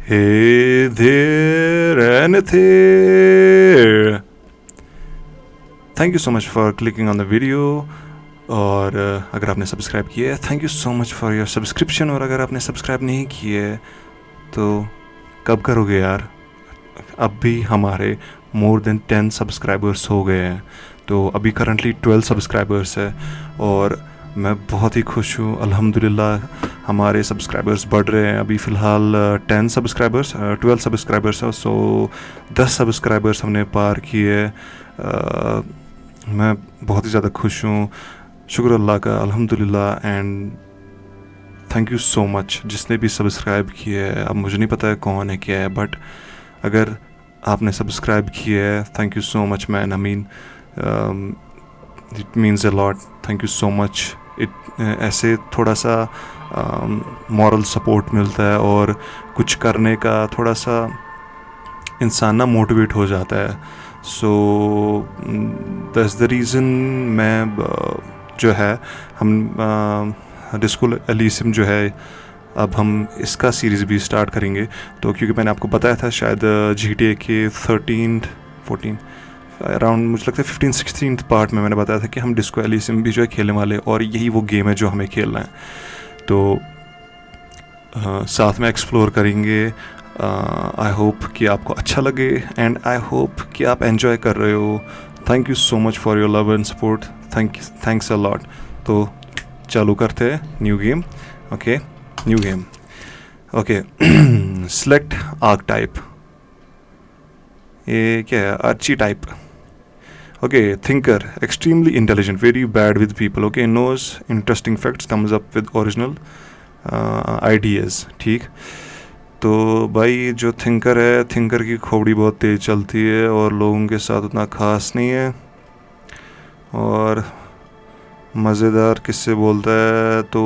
Hey there and there. Thank you so much for clicking on the video. और अगर आपने subscribe किया है, thank you so much for your subscription. और अगर आपने सब्सक्राइब नहीं किया है तो कब करोगे यार. अब भी हमारे मोर देन 10 सब्सक्राइबर्स हो गए हैं. तो अभी करंटली 12 सब्सक्राइबर्स है और मैं बहुत ही खुश हूँ. अल्हम्दुलिल्लाह हमारे सब्सक्राइबर्स बढ़ रहे हैं. अभी फ़िलहाल 10 सब्सक्राइबर्स 12 सब्सक्राइबर्स है. सो 10 सब्सक्राइबर्स हमने पार किए. मैं बहुत ही ज़्यादा खुश हूँ. शुक्र अल्लाह का, अल्हम्दुलिल्लाह. And thank you so much जिसने भी सब्सक्राइब किया है. अब मुझे नहीं पता है कौन है क्या है, बट अगर आपने सब्सक्राइब किया है, thank you so much man. I mean it means a lot. Thank you so much. ऐसे थोड़ा सा मॉरल सपोर्ट मिलता है और कुछ करने का थोड़ा सा इंसान ना मोटिवेट हो जाता है. सो दैट्स द रीज़न मैं जो है हम डिस्को एलिसियम जो है अब हम इसका सीरीज़ भी स्टार्ट करेंगे. तो क्योंकि मैंने आपको बताया था शायद GTA के 13-14 अराउंड, मुझे लगता है 15-16 पार्ट में मैंने बताया था कि हम डिस्को एलिसियम भी जो है खेलने वाले, और यही वो गेम है जो हमें खेलना है. तो साथ में एक्सप्लोर करेंगे. आई होप कि आपको अच्छा लगे एंड आई होप कि आप एंजॉय कर रहे हो. Thank you so much for your love and support. Thanks a lot. तो चालू करते हैं new game. Okay, new game. Okay, select archetype. ये क्या है? Archetype. Okay, thinker, extremely intelligent, very bad with people. Okay, knows interesting facts, comes up with original ideas. ठीक. तो भाई जो थिंकर है, थिंकर की खोपड़ी बहुत तेज़ चलती है और लोगों के साथ उतना ख़ास नहीं है. और मज़ेदार किससे बोलता है तो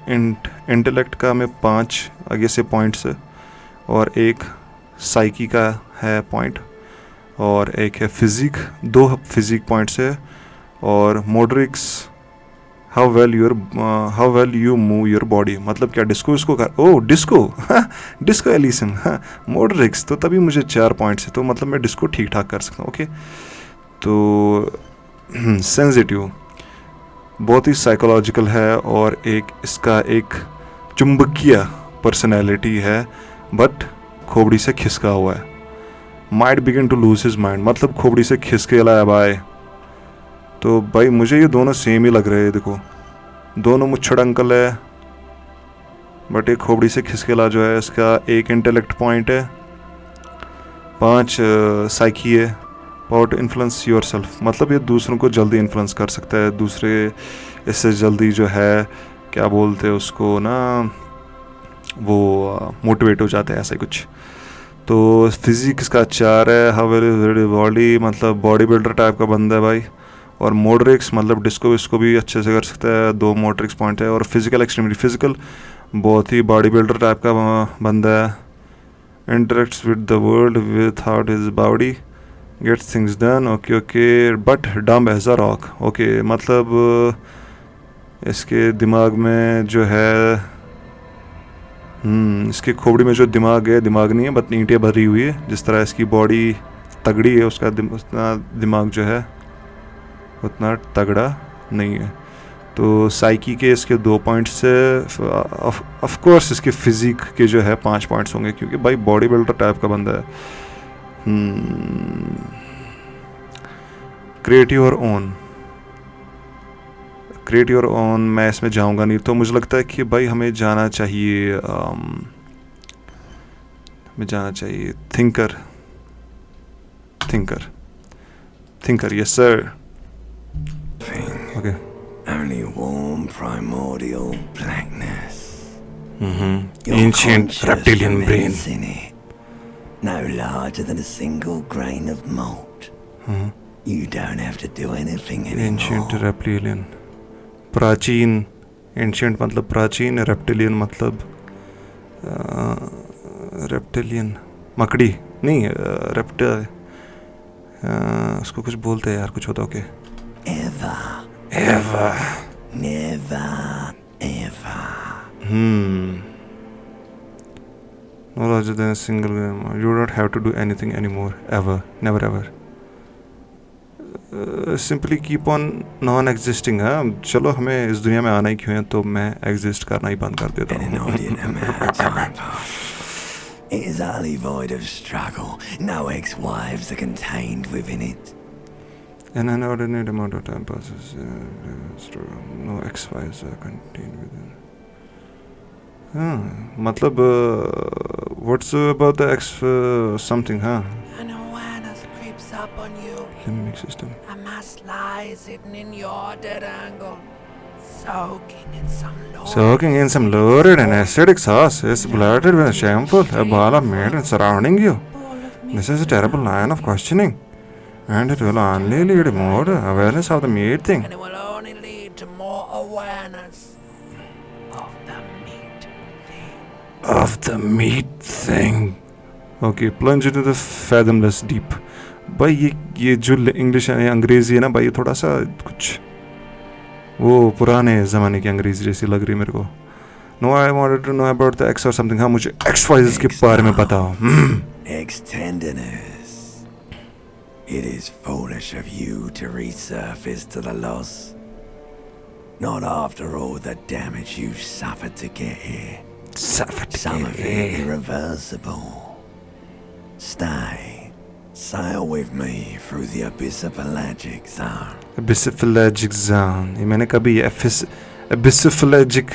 इंटेलेक्ट का में 5 आगे से पॉइंट्स है और एक साइकी का है पॉइंट और एक है फिज़िक, 2 फिज़िक पॉइंट्स है. और motorics, how well you move your body. मतलब क्या डिस्को इसको कर, ओ डिस्को डिस्को एलिसियम. हाँ, मोटरिक्स तो तभी मुझे 4 पॉइंट्स है, तो मतलब मैं डिस्को ठीक ठाक कर सकता हूँ. ओके. तो सेंसिटिव, बहुत ही साइकोलॉजिकल है और एक इसका एक चुंबकीय पर्सनैलिटी है, बट खोपड़ी से खिसका हुआ है. Might begin to lose his mind, मतलब खोपड़ी से खिसके लाया भाई. तो भाई मुझे ये दोनों सेम ही लग रहे हैं. देखो, दोनों मुच्छड़ अंकल है, बट एक खोपड़ी से खिसकेला जो है इसका एक इंटेलेक्ट पॉइंट है, 5 साइकी है. Power to influence yourself, मतलब ये दूसरों को जल्दी इन्फ्लुएंस कर सकता है. दूसरे इससे जल्दी जो है क्या बोलते हैं उसको ना, वो मोटिवेट हो जाते हैं, ऐसा कुछ. तो फिजिक्स का 4 है. हाउ बॉडी, मतलब बॉडी बिल्डर टाइप का बंदा है भाई. और मोटरिक्स मतलब डिस्को इसको भी अच्छे से कर सकता है, 2 मोटरिक्स पॉइंट है. और फिजिकल, एक्सट्रीमली फिजिकल, बहुत ही बॉडी बिल्डर टाइप का बंदा है. Interacts with the world without his body, gets things done. Okay okay, but dumb as a rock. Okay, मतलब इसके दिमाग में जो है इसकी खोपड़ी में जो दिमाग है, दिमाग नहीं है बट ईंटें भरी हुई है. जिस तरह इसकी बॉडी तगड़ी है, उसका उतना दिमाग जो है उतना तगड़ा नहीं है. तो साइकी के इसके 2 पॉइंट्स से, ऑफ कोर्स इसके फिजिक के जो है 5 पॉइंट्स होंगे, क्योंकि भाई बॉडी बिल्डर टाइप का बंदा है. क्रिएटिव और ओन, मैं इसमें जाऊंगा नहीं. तो मुझे लगता है कि भाई हमें जाना चाहिए thinker. Yes sir. Okay. Only warm primordial blackness. Ancient reptilian brain. In it, no larger than a single grain of malt. You don't have to do anything anymore. Ancient reptilian. प्राचीन. Ancient मतलब प्राचीन, reptilian मतलब reptilian मकड़ी नहीं, reptile. उसको कुछ बोलते हैं यार, कुछ होता. Okay. Ever. Never, ever. No larger than a single gram. You don't have to do anything anymore. Ever. Never ever. Simply keep on non-existing. हाँ चलो हमें इस दुनिया में आना ही क्यों है, तो मैं exist करना ही बंद कर देता An हूँ. inordinate amount of time passes. It is utterly void of struggle. No ex-wives are contained within it. An inordinate amount of time passes. No ex-wives are contained within. मतलब what's about the ex something, हाँ? An awareness creeps up on you. Limbic system. A mass lies hidden in your dead angle. Soaking in some lurid and acidic sauce is bloated with shameful, a ball of meat surrounding you. This is a terrible line of questioning, and it will only lead to more awareness of the meat thing. And it will only lead to more awareness of the meat thing. Of the meat thing. Okay, plunge into the fathomless deep. भाई ये जो English है अंग्रेजी है ना भाई, थोड़ा सा कुछ वो पुराने ज़माने की अंग्रेजी जैसी लग रही है मेरे को. No, I wanted to know about the X or something. हाँ मुझे XYZ के बारे में बताओ. Ex-tenderness. It is foolish of you to resurface to the loss. Not after all the damage you've suffered to get here. Some of it irreversible. Stay. Sail with me through the abyssopelagic zone. Abyssopelagic zone. ये मैंने कभी abyssopelagic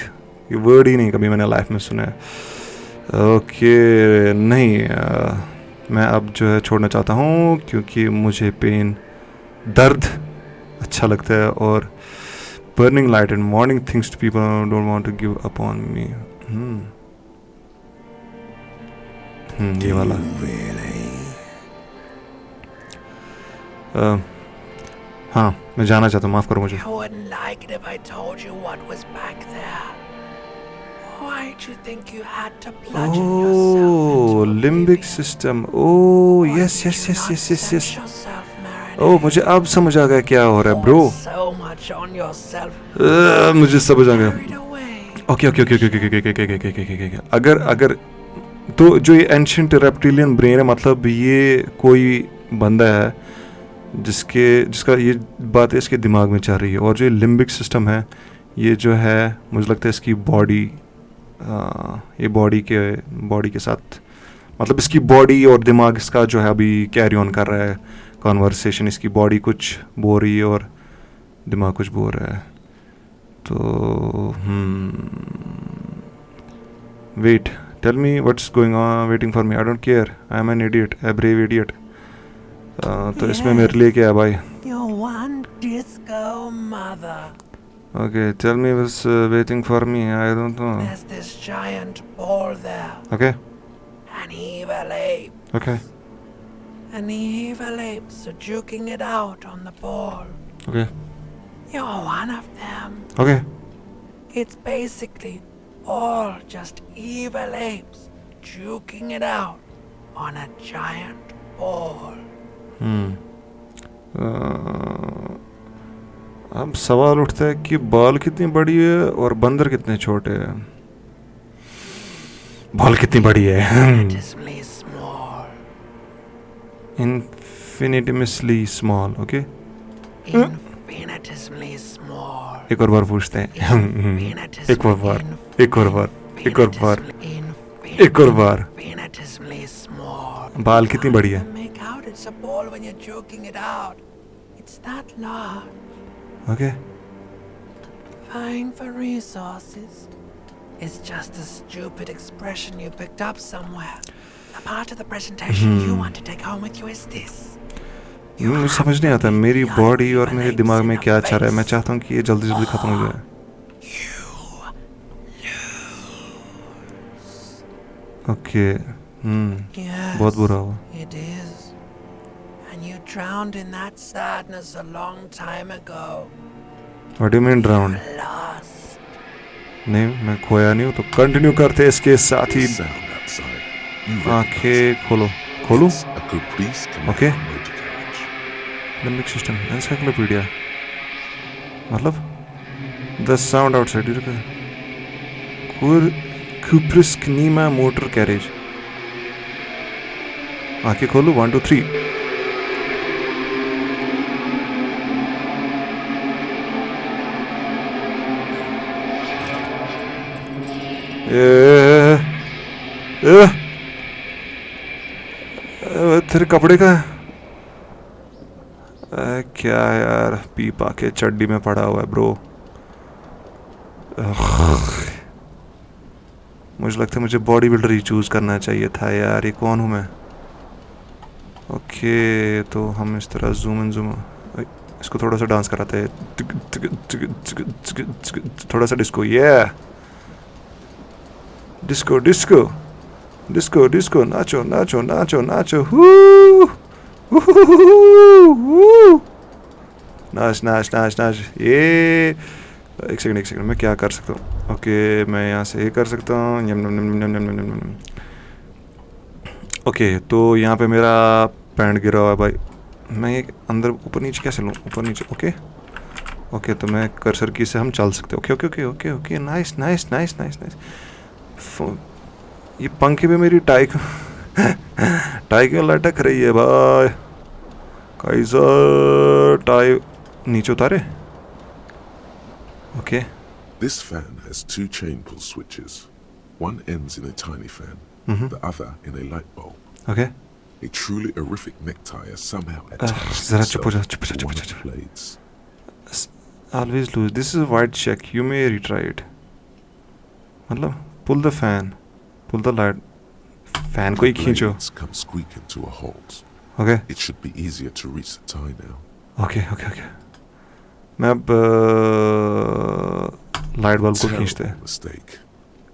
ये word ही नहीं कभी मैंने life में सुना है. ओके नहीं, मैं अब जो है छोड़ना चाहता हूँ क्योंकि मुझे पेन दर्द अच्छा लगता है और burning light and warning things to people who don't want to give up on me. ये वाला. हाँ मैं जाना चाहता हूँ, माफ करो मुझे. I wouldn't like it if I told you what was back there. Why'd you think you had to bludgeon yourself Oh, into limbic oblivion? system. Oh, Why yes, did yes, you yes, not yes, yes, set yes. yourself marinate? Oh, मुझे अब समझ आ गया क्या हो रहा है, bro. Poured so much on yourself. मुझे समझ आ गया. Carried away. Okay, okay, okay, okay, okay, okay, okay, okay, okay, okay, okay. अगर तो जो ये एंशिएंट रेप्टिलियन ब्रेन है, मतलब ये कोई बंदा है जिसका ये बात है इसके दिमाग में चल रही है, और जो लिम्बिक सिस्टम है ये जो है मुझे लगता है इसकी बॉडी, ये बॉडी के साथ, मतलब इसकी बॉडी और दिमाग इसका जो है अभी कैरी ऑन कर रहा है कॉन्वर्सेशन. इसकी बॉडी कुछ बोल रही है और दिमाग कुछ बोल रहा है. तो wait, tell me what's going on waiting for me. I don't care, I am an idiot, a brave idiot. तो इसमें मेरे लिए क्या है भाई? Your one disco mother. Okay, tell me what's waiting for me. I don't know. There's this giant ball there. Okay. An evil ape. Okay. And the evil apes are juking it out on the ball. Okay. You're one of them. Okay. It's basically all just evil apes juking it out on a giant ball. अब सवाल उठता है कि बाल कितनी बड़ी है और बंदर कितने छोटे हैं. बाल कितनी बड़ी है? Infinitesimally small. Infinitesimally small. Okay. Infinitesimally small. एक और बार पूछते हैं. एक और बार. Infinitesimally small. बाल कितनी बड़ी है? Make out it's a ball when you're joking it out. It's that large. Okay. Vying for resources is just a stupid expression you picked up somewhere. The part of the presentation you want to take home with you is this. मुझे समझ नहीं आता मेरी body और मेरे दिमाग में क्या चल रहा है. मैं चाहता हूँ कि ये जल्दी जल्दी खत्म हो जाए. ओके. बहुत बुरा हुआ. It is. And you drowned in that sadness a long time ago. What do you mean drowned? Lost. नहीं, मैं खोया नहीं हूँ. तो कंटिन्यू करते इसके साथ ही. आंखें खोलो. ओके. लिम्बिक सिस्टम एनसाइक्लोपीडिया, मतलब द साउंड आउटसाइड कुप्रिस्क नीमा मोटर कैरेज. आंखें खोलो, 1 2 3। तेरे कपड़े का क्या यार, पी पा के चड्डी में पड़ा हुआ है ब्रो। मुझे लगता है मुझे बॉडी बिल्डर ही चूज़ करना चाहिए था यार। ये कौन हूँ मैं? ओके तो हम इस तरह जूम इन जूम, इसको थोड़ा सा डांस कराते हैं, थोड़ा सा डिस्को। ये डिस्को डिस्को डिस्को डिस्को, नाचो नाचो नाचो नाचो, नाच नाच नाच नाच। ये एक सेकंड मैं क्या कर सकता हूँ? ओके मैं यहाँ से ये कर सकता हूँ। ओके तो यहाँ पे मेरा पैंट गिरा हुआ है भाई। मैं ये अंदर ऊपर नीचे कैसे लूँ? ऊपर नीचे, ओके ओके। तो मैं कर्सर की से हम चल सकते हैं। Okay okay okay okay okay, nice nice nice nice nice. ये पंखे पे मेरी टाई क्यों लटक रही है भाई? काइजर टाई नीचे उतारे। Okay This fan has 2 chain pull switches. One ends in a tiny fan, the other in a light bulb. Okay A truly horrific necktie has somehow जरा attached चुप हो जा, itself to one of the blades. Always lose. This is a white check. You may retry it. मतलब pull the fan, pull the light. Fan को ही खींचो। Blades come squeaking to a halt. Okay It should be easier to reach the tie now. Okay okay okay. मैं अब light bulb को खींचते हैं। Terrible mistake.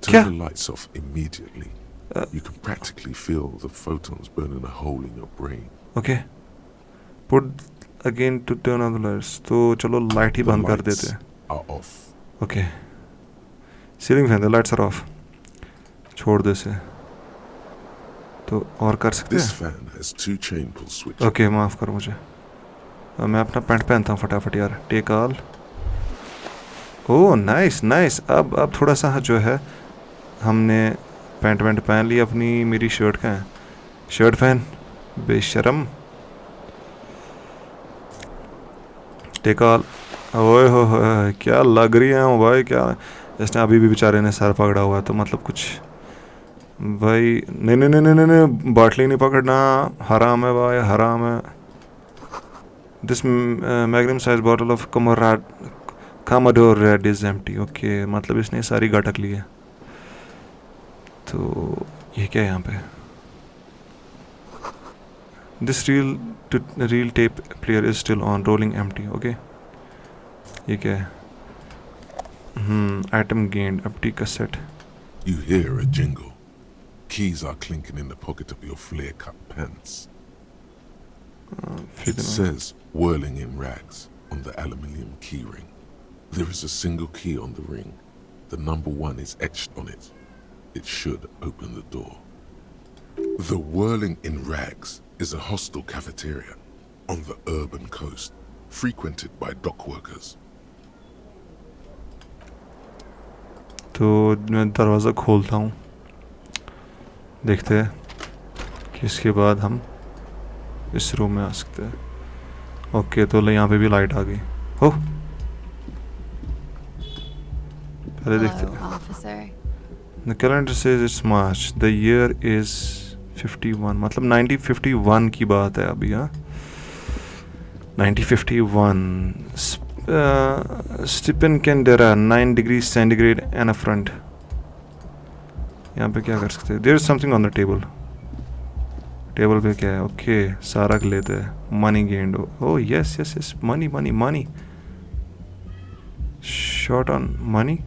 क्या? Turn the lights off immediately. You can practically feel the photons burning a hole in your brain. Okay put again to turn on the lights. तो चलो light he The बंद कर lights देते हैं। are off. Okay ceiling fan, the lights are off. छोड़ दे इसे। तो और कर सकते This हैं? fan has 2 chain pull switches. Okay माफ़ करो मुझे। मैं अपना पैंट पहनता हूँ फटाफट यार। Take all. Oh nice nice. अब थोड़ा सा जो है हमने पैंट वैंट पहन ली अपनी। मेरी शर्ट कहाँ है? शर्ट पहन बेशरम। Take all. ओए हो क्या लग रही है भाई, क्या इसने अभी भी बेचारे ने सर पकड़ा हुआ है। तो मतलब कुछ भाई नहीं नहीं नहीं नहीं नहीं, बाटली नहीं पकड़ना, हराम है भाई, हराम है। This magnum size bottle of commodore red is empty. Okay मतलब इसने सारी गटक ली है। तो ये क्या है यहाँ पे? This reel tape player is still on, rolling empty. Okay ये क्या है? Item gained, empty cassette. You hear a jingle. Keys are clinking in the pocket of your flare-cut pants. It says whirling in rags on the aluminium key ring. There is a single key on the ring. The number 1 is etched on it. It should open the door. The whirling in rags is a hostel cafeteria on the urban coast, frequented by dock workers. तो मैं दरवाज़ा खोलता हूँ, देखते हैं कि इसके बाद हम इस रूम में आ सकते हैं। ओके तो यहाँ पे भी लाइट आ गई। हो पहले देखते हैं। The calendar says it's March. The year is 51, मतलब 1951 की बात है अभी। हाँ 1951। स्टिपन कैंडेरा 9 degrees centigrade and a front। यहाँ पे क्या कर सकते हैं? There is something on the table। Table पे क्या है? ओके सारा लेते हैं। Money gained. Oh yes yes yes, money money money. Short on money.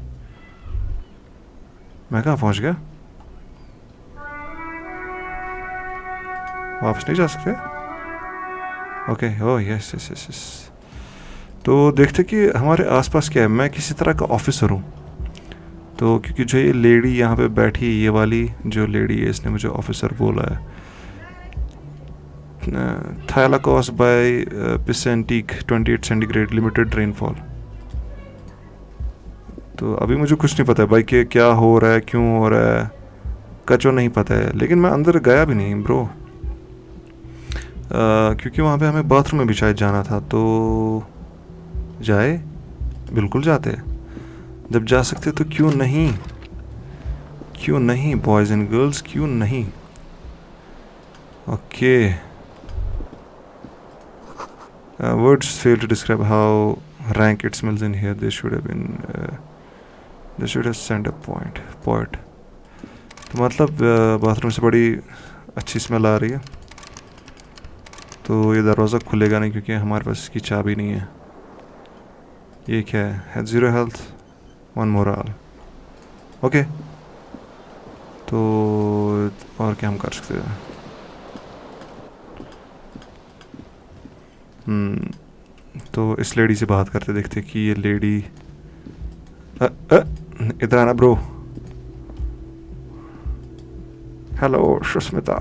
मैं कहाँ पहुँच गया? वापस नहीं जा सकते? Okay oh yes yes yes yes. तो देखते कि हमारे आसपास क्या है। मैं किसी तरह का ऑफिसर हूँ। तो क्योंकि जो ये लेडी यहाँ पे बैठी है, ये वाली जो लेडी है, इसने मुझे ऑफिसर बोला है। थायलाकोस बाय पिसेंटिक 28 सेंटीग्रेड लिमिटेड रेनफॉल। तो अभी मुझे कुछ नहीं पता है भाई कि क्या हो रहा है, क्यों हो रहा है, कचो नहीं पता है। लेकिन मैं अंदर गया भी नहीं ब्रो। क्योंकि वहाँ पे हमें बाथरूम में भी शायद जाना था, तो जाए, बिल्कुल जाते। जब जा सकते तो क्यों नहीं, क्यों नहीं बॉयज़ एंड गर्ल्स, क्यों नहीं। Okay, words fail to describe how rank it smells in here. They should have been they should have sent a poet. तो मतलब बाथरूम से बड़ी अच्छी स्मेल आ रही है, तो ये दरवाज़ा खुलेगा नहीं क्योंकि हमारे पास इसकी चाबी नहीं है। ये क्या है? 0 हेल्थ 1 मोरल। ओके, तो और क्या हम कर सकते हैं? तो इस लेडी से बात करते देखते कि ये लेडी इधर आना bro. Hello Sushmita.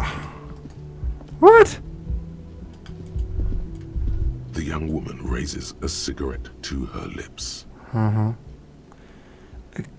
What? The young woman raises a cigarette to her lips.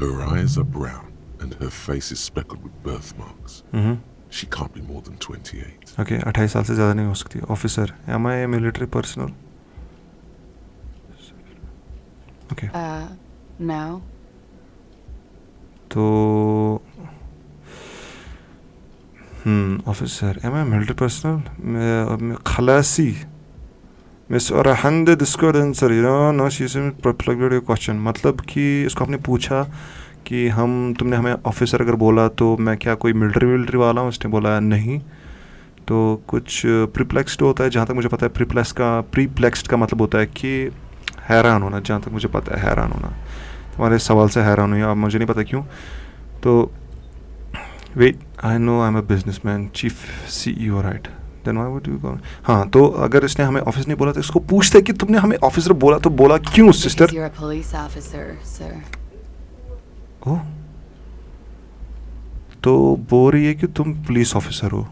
Her eyes are brown and her face is speckled with birthmarks. She can't be more than 28. Okay, 28 साल से ज़्यादा नहीं हो सकती। Officer, am I a military personnel? Okay, No. तो officer, am I a military personnel? मैं खलासी Miss Orlando disco dancer, you know no she is perplexed your question. मतलब कि इसको आपने पूछा कि तुमने हमें ऑफिसर अगर बोला तो मैं क्या कोई मिलिट्री वाला हूँ? उसने बोला नहीं। तो कुछ प्रीप्लेक्स्ड होता है, जहाँ तक मुझे पता है। प्रीप्लेक्स्ड का मतलब होता है कि हैरान होना, जहाँ तक मुझे पता है हैरान होना। तुम्हारे सवाल से हैरान हुई, अब मुझे नहीं पता क्यों। तो wait, I know I am a businessman, chief CEO, right? Then why would you go? हाँ, तो अगर इसने हमें ऑफिस नहीं बोला तो इसको पूछते कि तुमने हमें ऑफिसर बोला तो बोला क्यों sister? Because you're a police officer, sir. ओह, तो बोल रही है कि तुम पुलिस ऑफिसर हो।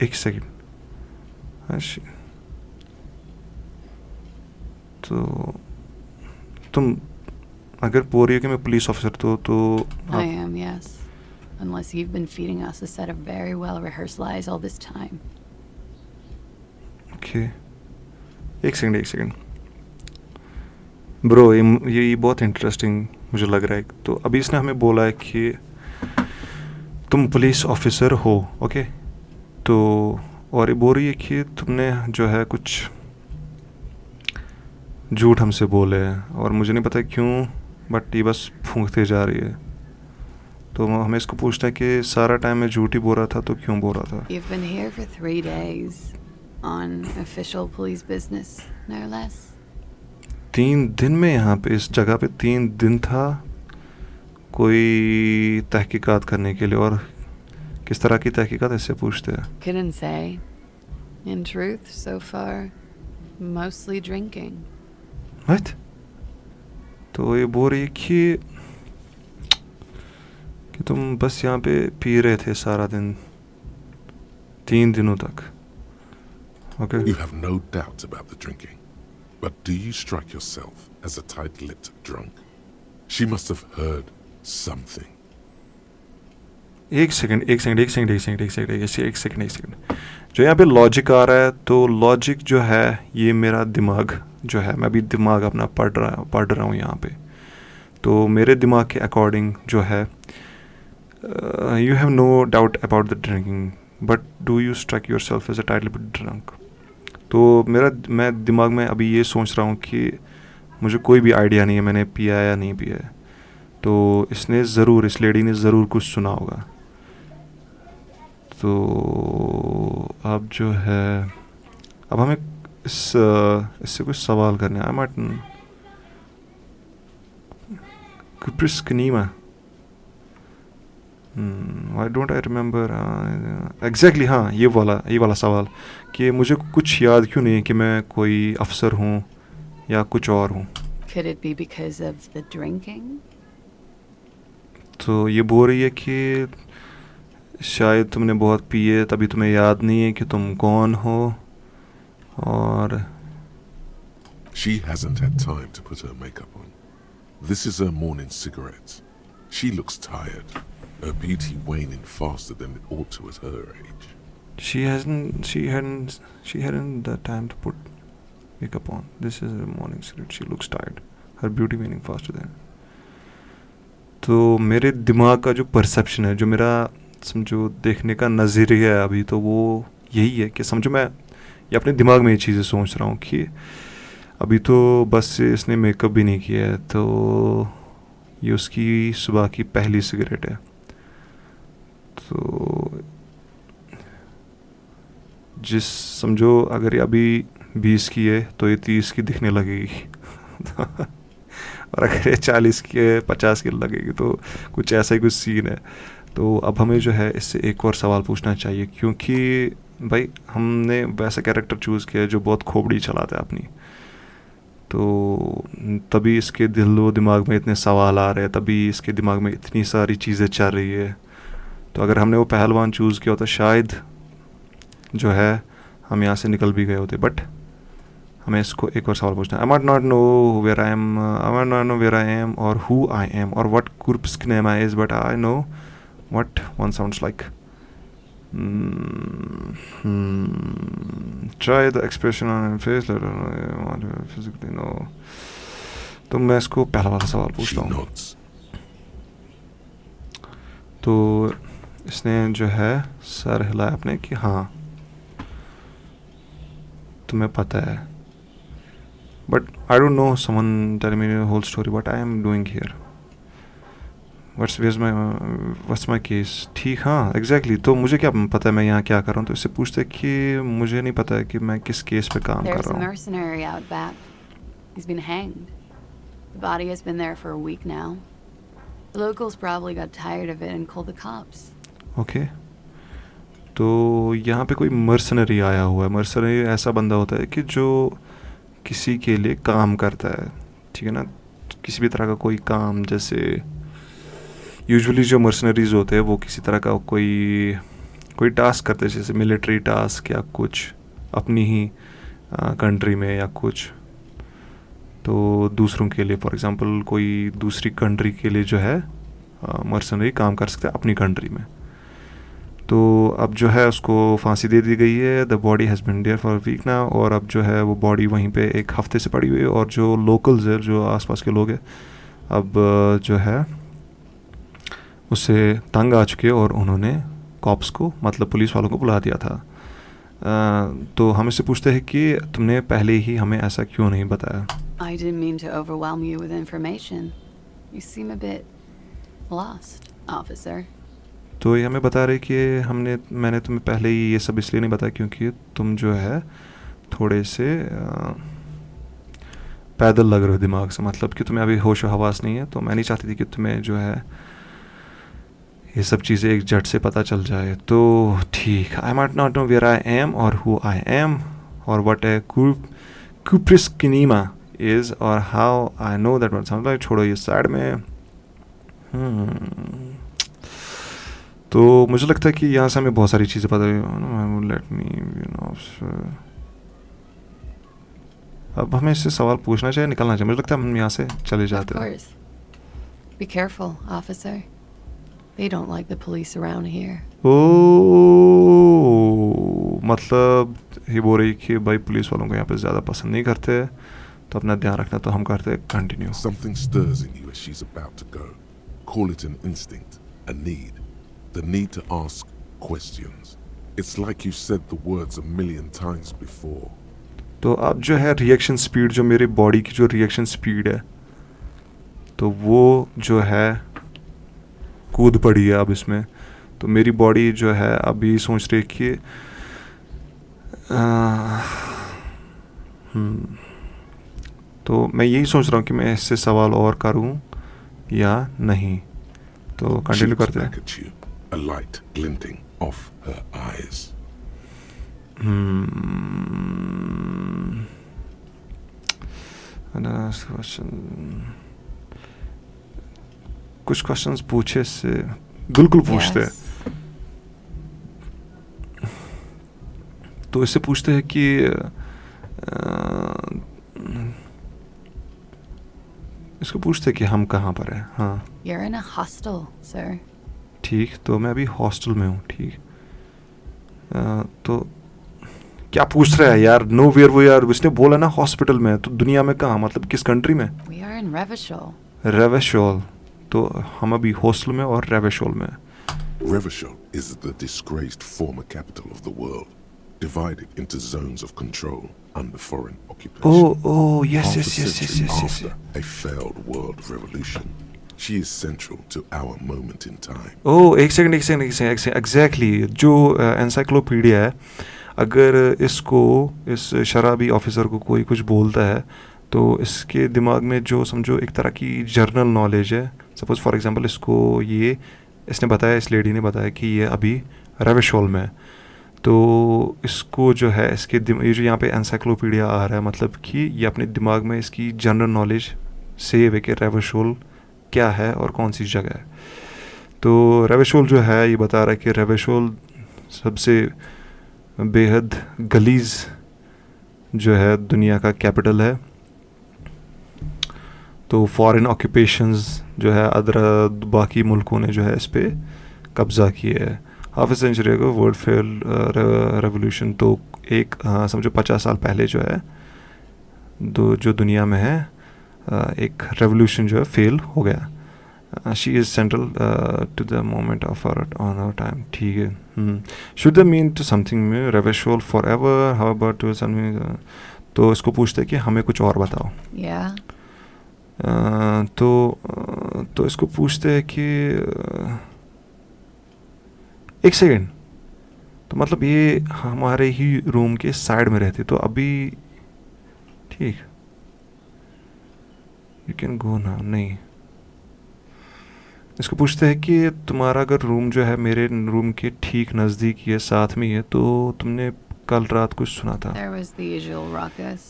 एक सेकेंड, तो तुम अगर बोल रही हो कि मैं पुलिस ऑफिसर तो I am, yes. Unless you've been feeding us a set of very well-rehearsed lies all this time. Okay, एक सेकेंड ब्रो, ये बहुत इंटरेस्टिंग मुझे लग रहा है। तो अभी इसने हमें बोला है कि तुम पुलिस ऑफिसर हो, ओके? तो और ये बोल रही है कि तुमने जो है कुछ झूठ हमसे बोले हैं, और मुझे नहीं पता क्यों, बट ये बस फूंकते जा रही है। तो हमें इसको पूछना है कि सारा टाइम मैं झूठ ही बोल रहा था, तो क्यों बोल रहा था? You've been here for 3 days on official police business, no less. 3 दिन में यहाँ पे इस जगह पे 3 दिन था कोई तहकीकात करने के लिए। और किस तरह की तहकीकात ऐसे पूछते हैं? Couldn't say. In truth, so far, mostly drinking. What? तो ये बोल रही है कि तुम बस यहाँ पे पी रहे थे सारा दिन, 3 दिनों तक। Okay. You have no doubt about the drinking, but do you strike yourself as a tight-lipped drunk? She must have heard something. एक सेकंड, जो यहाँ पे लॉजिक आ रहा है, तो लॉजिक जो है ये मेरा दिमाग जो है, मैं अभी दिमाग अपना पढ़ रहा हूँ यहाँ पे। तो मेरे दिमाग के अकॉर्डिंग जो है, you have no doubt about the drinking, but do you strike yourself as a tightly drunk? तो मैं दिमाग में अभी ये सोच रहा हूँ कि मुझे कोई भी आइडिया नहीं है मैंने पिया या नहीं पिया है। तो इस लेडी ने ज़रूर कुछ सुना होगा। तो अब जो है, अब हमें इससे कुछ सवाल करने हैं। Why don't I remember exactly? हाँ, ये वाला सवाल कि मुझे कुछ याद क्यों नहीं है कि मैं कोई अफसर हूँ या कुछ और हूँ। Could it be because of the drinking? तो ये बोल रही है कि शायद तुमने बहुत पिए तभी तुम्हें याद नहीं है कि तुम कौन हो। और She hasn't had time to put her makeup on. This is her morning cigarette. She looks tired. her beauty waning faster than it ought to at her age. She hadn't the time to put makeup on. This is a morning cigarette. She looks tired. Her beauty waning faster than. तो मेरे दिमाग का जो perception है, जो मेरा समझो देखने का नज़रिया है अभी, तो वो यही है कि समझो मैं ये अपने दिमाग में ये चीज़ें सोच रहा हूँ कि अभी तो बस से इसने मेकअप भी नहीं किया है, तो ये उसकी सुबह की पहली सिगरेट है, तो जिस समझो अगर ये अभी 20 की है तो ये 30 की दिखने लगेगी और अगर ये 40 की है 50 की लगेगी, तो कुछ ऐसा ही कुछ सीन है. तो अब हमें जो है इससे एक और सवाल पूछना चाहिए, क्योंकि भाई हमने वैसा कैरेक्टर चूज़ किया है जो बहुत खोपड़ी चलाता है अपनी, तो तभी इसके दिलो दिमाग में इतने सवाल आ रहे हैं, तभी इसके दिमाग में इतनी सारी चीज़ें चल रही है. तो अगर हमने वो पहलवान चूज़ किया होता शायद जो है हम यहाँ से निकल भी गए होते. बट हमें इसको एक और सवाल पूछना है. I might not know where I am, I might not know where I am और हु आई एम और what groups name I is, but I know what one sounds like. Try the expression on your face, physically no. तो मैं इसको पहला वाला सवाल पूछता हूँ. तो इसने जो है सर हिलाया अपने कि हाँ तुम्हें पता है, but I don't know, someone tell me the whole story what I am doing here, what's my case. ठीक, हाँ एग्जैक्टली. तो मुझे क्या पता है मैं यहाँ क्या कर रहा हूँ. तो इससे पूछते हैं कि मुझे नहीं पता है कि मैं किस केस पे काम कर रहा हूँ. mercenary out back. He's been hanged. The body has been there for a week now. The locals probably got tired of it and called the cops. Okay. तो यहाँ पे कोई मर्सनरी आया हुआ है. मर्सनरी ऐसा बंदा होता है कि जो किसी के लिए काम करता है, ठीक है ना, किसी भी तरह का कोई काम. जैसे यूजुअली जो मर्सनरीज होते हैं वो किसी तरह का कोई टास्क करते हैं, जैसे मिलिट्री टास्क या कुछ अपनी ही कंट्री में या कुछ, तो दूसरों के लिए. फॉर एग्जांपल कोई दूसरी कंट्री के लिए जो है मर्सनरी काम कर सकते हैं अपनी कंट्री में. तो अब जो है उसको फांसी दे दी गई है. The body has been there for a week now. और अब जो है वो बॉडी वहीं पे एक हफ्ते से पड़ी हुई है. और जो लोकल्स है, जो आसपास के लोग हैं, अब जो है उससे तंग आ चुके और उन्होंने कॉप्स को, मतलब पुलिस वालों को बुला दिया था. तो हम इससे पूछते हैं कि तुमने पहले ही हमें ऐसा क्यों नहीं बताया. I didn't mean to overwhelm you with information. You seem a bit lost, officer. तो ये हमें बता रहे कि मैंने तुम्हें पहले ही ये सब इसलिए नहीं बताया क्योंकि तुम जो है थोड़े से पैदल लग रहे हो दिमाग से, मतलब कि तुम्हें अभी होश हवास नहीं है. तो मैं नहीं चाहती थी कि तुम्हें जो है ये सब चीज़ें एक झट से पता चल जाए. तो ठीक, I might not know where I am और हु आई एम और what a cupris kinema is और how I know that one sound like. छोड़ो ये साइड में. तो मुझे लगता है कि यहाँ से हमें बहुत सारी चीज़ें पता है. लेट मी अब हमें इससे सवाल पूछना चाहिए, निकलना चाहिए. मुझे लगता है हम यहाँ से चले जाते हैं. Be careful, officer. They don't like the police around here. मतलब ये बोल रही कि भाई पुलिस वालों को यहाँ पे ज़्यादा पसंद नहीं करते, तो अपना ध्यान रखना. तो हम करते हैं continue. Something stirs in you as she's about to go. Call it an instinct, a need. The need to ask questions. It's like you said the words a million times before. तो अब जो है reaction speed, जो मेरी body की जो reaction speed है, तो वो जो है कूद पड़ी है अब इसमें. तो मेरी बॉडी जो है अभी सोच रही है कि तो मैं यही सोच रहा हूँ कि मैं इससे सवाल और करूँ या नहीं. तो कंटिन्यू करते हैं. A light glinting off her eyes. कुछ क्वेश्चंस पूछे से बिल्कुल पूछते हैं. तो इससे पूछते हैं कि इसको पूछते हैं कि हम कहाँ पर हैं. हाँ. You're in a hostel, sir. ठीक, तो मैं अभी हॉस्टल में हूँ, ठीक। तो क्या पूछ रहा है यार? नो वेयर वो यार, उसने बोला ना हॉस्पिटल में, तो दुनिया में कहाँ, मतलब किस कंट्री में? We are in Revachol. रेवेशोल, तो हम अभी हॉस्टल में और रेवेशोल में। Revachol is the disgraced former capital of the world, divided into zones of control under foreign occupation. Oh, yes, Half yes, a yes, yes, century yes, yes. after a failed world revolution, she is central to our moment in time. एक second, exactly जो encyclopedia है, अगर इस शराबी officer को कोई कुछ बोलता है तो इसके दिमाग में जो समझो एक तरह की जर्नल नॉलेज है। सपोज फॉर एग्जांपल इसने बताया, इस लेडी ने बताया कि ये अभी रेवेशोल में है, तो इसको जो है ये जो यहाँ पे एनसाइक्लोपीडिया आ रहा है, मतलब कि ये अपने दिमाग में इसकी जनरल नॉलेज सेव है कि रेवेशोल क्या है और कौन सी जगह है। तो रेवेशोल जो है ये बता रहा है कि रेवेशोल सबसे बेहद गलीज जो है दुनिया का कैपिटल है। तो फॉरेन ऑक्यूपेशंस जो है बाकी मुल्कों ने जो है इस पर कब्ज़ा किया है। Half a century ago world fail revolution, तो एक समझो 50 साल पहले जो है जो दुनिया में है एक रेवोल्यूशन जो है फेल हो गया। She is central to the moment of our time, ठीक है। Should the mean to something में रेवेशोल forever, how about to something, तो इसको पूछते हैं कि हमें कुछ और बताओ। Yeah. तो इसको पूछते हैं कि एक सेकेंड, तो मतलब ये हमारे ही रूम के साइड में रहती, तो अभी ठीक, यू कैन गो ना, नहीं। इसको पूछते हैं कि तुम्हारा अगर रूम जो है मेरे रूम के ठीक नज़दीक ही है, साथ में ही है, तो तुमने कल रात कुछ सुना था? There was the usual ruckus.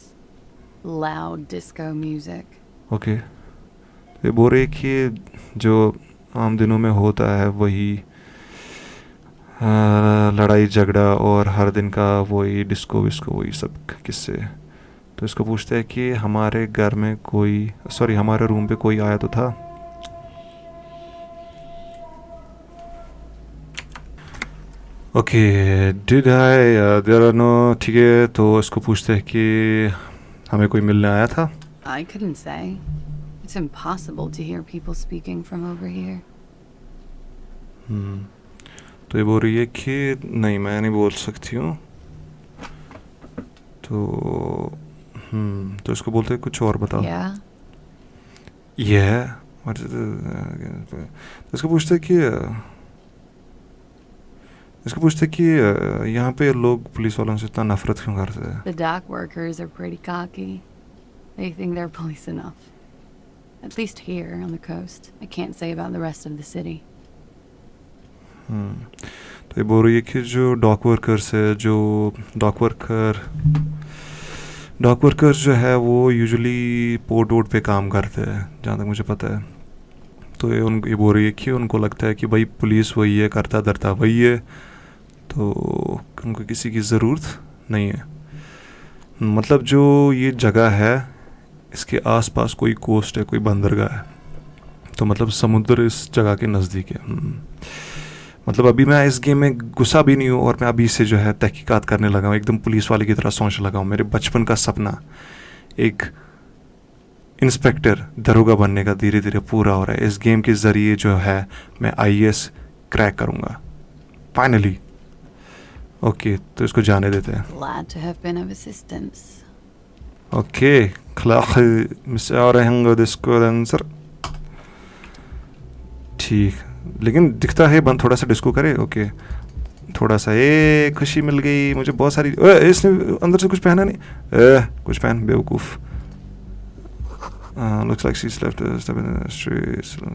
Loud disco music. Okay, ये बोल रहे कि जो आम दिनों में होता है वही लड़ाई झगड़ा और हर दिन का वही डिस्को विस्को, वही सब किस्से। तो इसको पूछते हैं कि हमारे घर में हमारे रूम पे कोई आया तो था? Okay, did I there are no, ठीक है। तो इसको पूछते हैं कि हमें कोई मिलने आया था? I couldn't say. It's impossible to hear people speaking from over here. तो ये बोल रही है कि नहीं, मैं नहीं बोल सकती हूँ। तो इसको बोलते हैं कुछ और बताओ। Yeah. तो इसको पूछते कि यहाँ पे लोग पुलिस वालों से इतना नफरत क्यों करते हैं? The dock workers are pretty cocky. They think they're police enough. At least here on the coast. I can't say about the rest of the city. तो ये बोल रही है कि जो डॉक वर्कर जो है वो यूजुअली पोर्ट वोट पे काम करते हैं, जहाँ तक मुझे पता है। तो ये बोल रही है कि उनको लगता है कि भाई पुलिस वही है, करता धरता वही है, तो उनको किसी की ज़रूरत नहीं है। मतलब जो ये जगह है इसके आसपास कोई कोस्ट है, कोई बंदरगाह है, तो मतलब समुद्र इस जगह के नज़दीक है। मतलब अभी मैं इस गेम में घुसा भी नहीं हूँ और मैं अभी से जो है तहकीकात करने लगा हूँ, एकदम पुलिस वाले की तरह सोचने लगा हूँ। मेरे बचपन का सपना एक इंस्पेक्टर दरोगा बनने का धीरे धीरे पूरा हो रहा है। इस गेम के ज़रिए जो है मैं IAS क्रैक करूँगा फाइनली। ओके, तो इसको जाने देते हैं। Glad to have been of assistance. Okay, answer ठीक, लेकिन दिखता है बंद, थोड़ा सा डिस्को करे। ओके, थोड़ा सा खुशी मिल गई मुझे, बहुत सारी। इसने अंदर से कुछ पहना नहीं, कुछ पहन, बेवकूफ़। Looks like she slept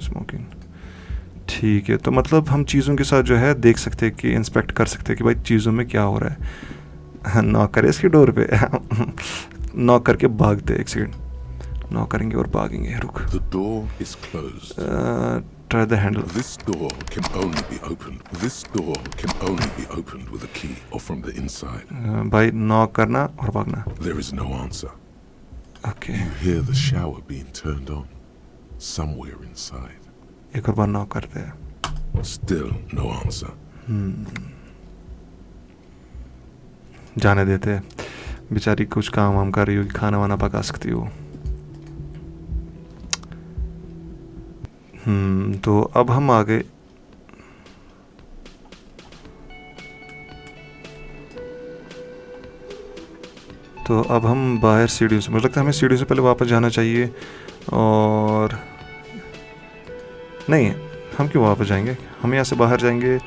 smoking. ठीक है, तो मतलब हम चीज़ों के साथ जो है देख सकते हैं कि इंस्पेक्ट कर सकते हैं कि भाई चीज़ों में क्या हो रहा है। नॉक करे इसकी डोर पे नॉक करके भागते, एक सेकंड, नॉक करेंगे और भागेंगे। रुक, The door is closed. Try the handle. This door can only be opened. This door can only be opened with a key or from the inside. भाई नॉक करना और भागना। There is no answer. Okay, You hear the shower being turned on somewhere inside. एक और बार knock करते हैं। Still no answer. जाने देते, बेचारी कुछ काम वाम कर रही होगी, खाना वाना पका सकती हो। तो अब हम आ गए तो अब हम बाहर सीढ़ियों से, मुझे लगता है हमें सीढ़ियों से पहले वापस जाना चाहिए। और नहीं, हम क्यों वापस जाएंगे, हम यहाँ से बाहर जाएंगे।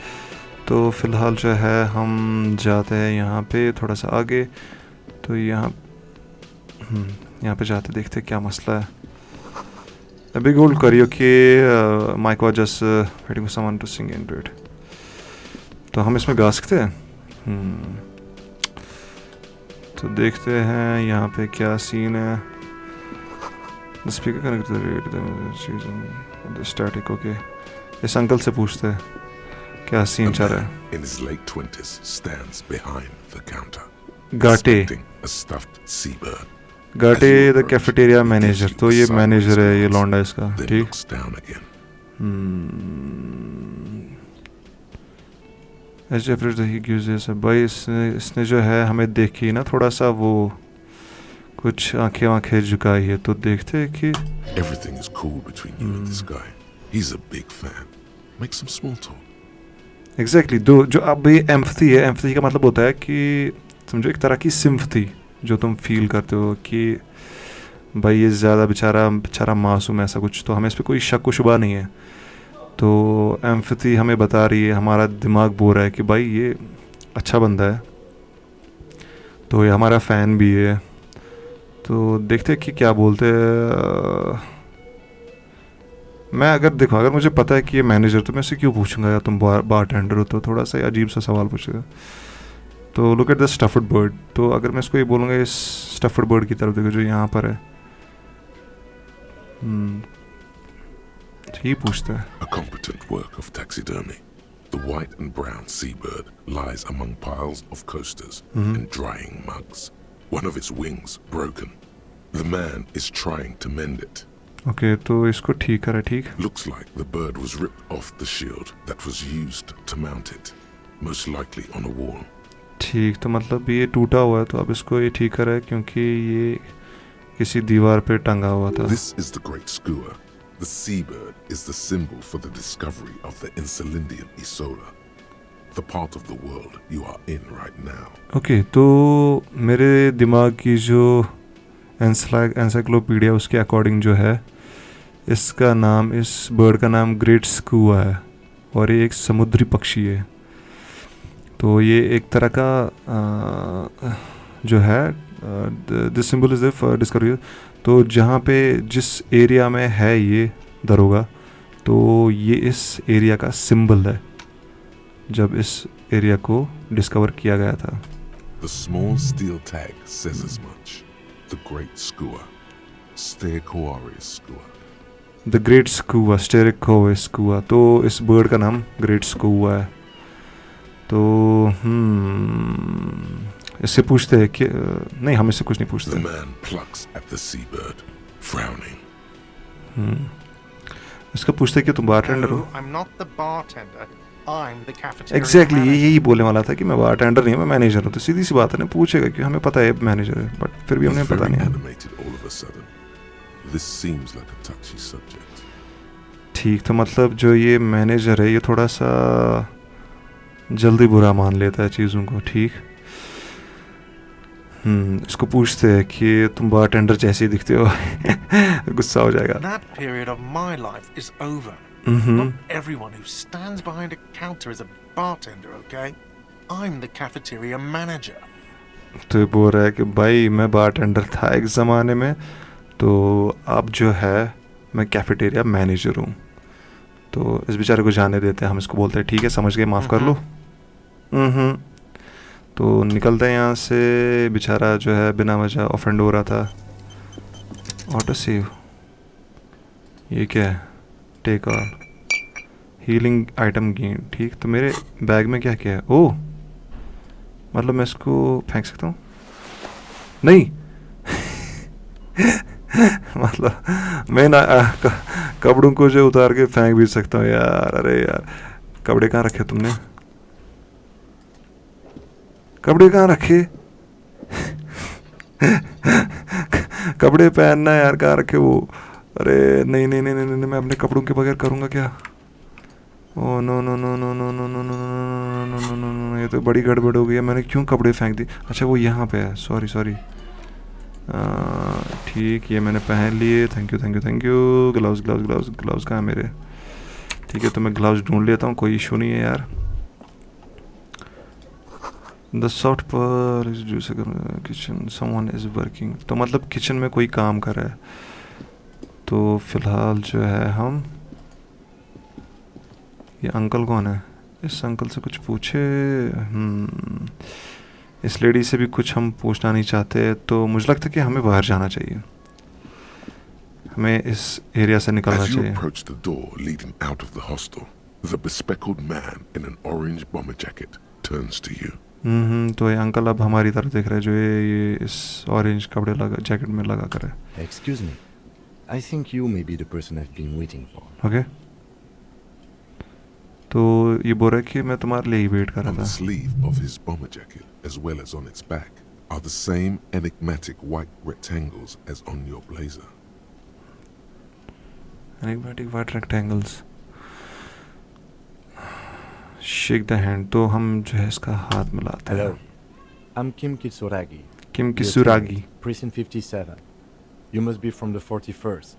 तो फ़िलहाल जो है हम जाते हैं यहाँ पे थोड़ा सा आगे। तो यहाँ पे जाते, देखते क्या मसला है। A big old karaoke mic was just waiting for someone to sing into it. तो हम इसमें गा सकते हैं। तो देखते हैं यहाँ पे क्या सीन है। The speaker connected to the radio, the static, okay. इस अंकल से पूछते हैं क्या सीन चल रहा है। In his late 20s stands behind the counter. गाटे, inspecting a stuffed seabird. गाटे the cafeteria manager. तो ये मैनेजर है, ये लौंडा इसका, Then ठीक। looks down again. भाई इसने जो है हमें देखी ना थोड़ा सा वो कुछ आंखें झुकाई है। तो देखते हैं कि Everything is cool between you and this guy. He's a big fan. Make some small talk. Exactly जो अब ये एम्पथी है, एम्पथी का मतलब होता है कि समझो एक तरह की सिम्पथी जो तुम फील करते हो कि भाई ये ज़्यादा बेचारा मासूम, ऐसा कुछ। तो हमें इस पर कोई शक व शुबा नहीं है। तो एम्पथी हमें बता रही है, हमारा दिमाग बोल रहा है कि भाई ये अच्छा बंदा है, तो ये हमारा फ़ैन भी है। तो देखते कि क्या बोलते हैं। मैं अगर मुझे पता है कि ये मैनेजर, तो मैं इससे क्यों पूछूंगा, या तुम बार टेंडर हो, तो थोड़ा सा अजीब सा सवाल पूछेगा। तो look at the stuffed bird. तो अगर मैं इसको ये बोलूँगा इस स्टफड बर्ड की तरफ देखो जो यहाँ पर है। ये पूछता है। A competent work of taxidermy. The white and brown seabird lies among piles of coasters and drying mugs. One of its wings broken. The man is trying to mend it. Okay, तो इसको ठीक करा, ठीक। Looks like the bird was ripped off the shield that was used to mount it, most likely on a wall. ठीक, तो मतलब ये टूटा हुआ है, तो अब इसको ये ठीक करा है क्योंकि ये किसी दीवार पे टंगा हुआ था। This is the great skua. The seabird is the symbol for the discovery of the Insulindian Isola, the part of the world you are in right now. Okay, तो मेरे दिमाग की जो एनसाइक्लोपीडिया उसके अकॉर्डिंग जो है, इसका नाम, इस बर्ड का नाम ग्रेट स्कूआ है और ये एक समुद्री पक्षी है। तो ये एक तरह का जो है this symbol is the discovery. तो जहाँ पे जिस एरिया में है ये दरोगा, तो ये इस एरिया का सिंबल है जब इस एरिया को डिस्कवर किया गया था। The small steel tag says as much. The great skua, Stegosaurus skua. The great skua, स्टेरिकोस स्कूआ। तो इस बर्ड का नाम ग्रेट स्कूआ है। तो इससे पूछते हैं कि नहीं, हम इससे कुछ नहीं पूछते। The man plucks at the seabird, frowning. इसका पूछते हैं कि तुम बारटेंडर हो। I'm not the bartender. I'm the cafeteria exactly manager. यही बोलने वाला था कि मैं बारटेंडर नहीं हूँ, मैं मैनेजर हूँ। तो सीधी सी बात है ना, पूछेगा कि हमें पता है मैनेजर है, बट फिर भी He's हमें पता very नहीं है। animated all of a sudden. This seems like a touchy subject. ठीक, तो मतलब जो ये मैनेजर है ये थोड़ा सा जल्दी बुरा मान लेता है चीज़ों को, ठीक। इसको पूछते हैं कि तुम बारटेंडर जैसे ही दिखते हो। गुस्सा हो जाएगा। That period of my life is over. Not everyone who stands behind a counter is a bartender, okay? I'm the cafeteria manager. तो ये बोल रहा है कि भाई मैं बारटेंडर था एक ज़माने में, तो अब जो है मैं कैफेटेरिया मैनेजर हूँ। तो इस बेचारे को जाने देते हैं, हम इसको बोलते हैं ठीक है समझ गए, माफ़ कर लो। तो निकलते हैं यहाँ से। बेचारा जो है बिना वजह ऑफेंड हो रहा था। ऑटो सेव, ये क्या है? Take on healing item gain, ठीक। तो मेरे बैग में क्या क्या है? ओह, मतलब मैं इसको फेंक सकता हूँ? नहीं। मतलब मैं ना कपड़ों को जो उतार के फेंक भी सकता हूँ यार। अरे यार, कपड़े कहाँ रखे तुमने? कपड़े कहाँ रखे? कपड़े पहनना यार, कहाँ रखे वो? अरे नहीं नहीं नहीं नहीं नहीं, मैं अपने कपड़ों के बगैर करूँगा क्या? Oh no no no no no no no no no no no no no, ये तो बड़ी गड़बड़ हो गई है। मैंने क्यों कपड़े फेंक दी? अच्छा वो यहाँ पे है, सॉरी सॉरी। ठीक, ये मैंने पहन लिए, thank you thank you thank you. Gloves gloves gloves gloves कहाँ है मेरे? ठीक है, तो मैं ग्लव्स ढूंढ लेता हूँ, कोई इशू नहीं है यार। द सॉफ्ट पर is juice kitchen, someone is working. तो मतलब किचन में कोई काम कर रहा है। तो फिलहाल जो है हम, ये अंकल कौन है? इस अंकल से कुछ पूछे। इस लेडी से भी कुछ हम पूछना नहीं चाहते, तो मुझे लगता है कि हमें बाहर जाना चाहिए, हमें इस एरिया से निकलना As you चाहिए। approach the door leading out of the hostel, the bespectacled man in an orange bomber jacket turns to you. तो ये अंकल अब हमारी तरफ देख रहे हैं, जो ये इस ऑरेंज कपड़े लगा, जैकेट में लगा कर है। Excuse me. I think you may be the person I've been waiting for. Okay, तो ये बोल रहा है कि मैं तुम्हारे लिए ही वेट कर On रहा the था। sleeve of his bomber jacket, as well as on its back, are the same enigmatic white rectangles as on your blazer. Enigmatic white rectangles. Shake the hand, तो हम जो है इसका हाथ मिलाते हैं। Hello. I'm Kim Kitsuragi. Kim Kitsuragi, Precinct 57. You must be from the 41st.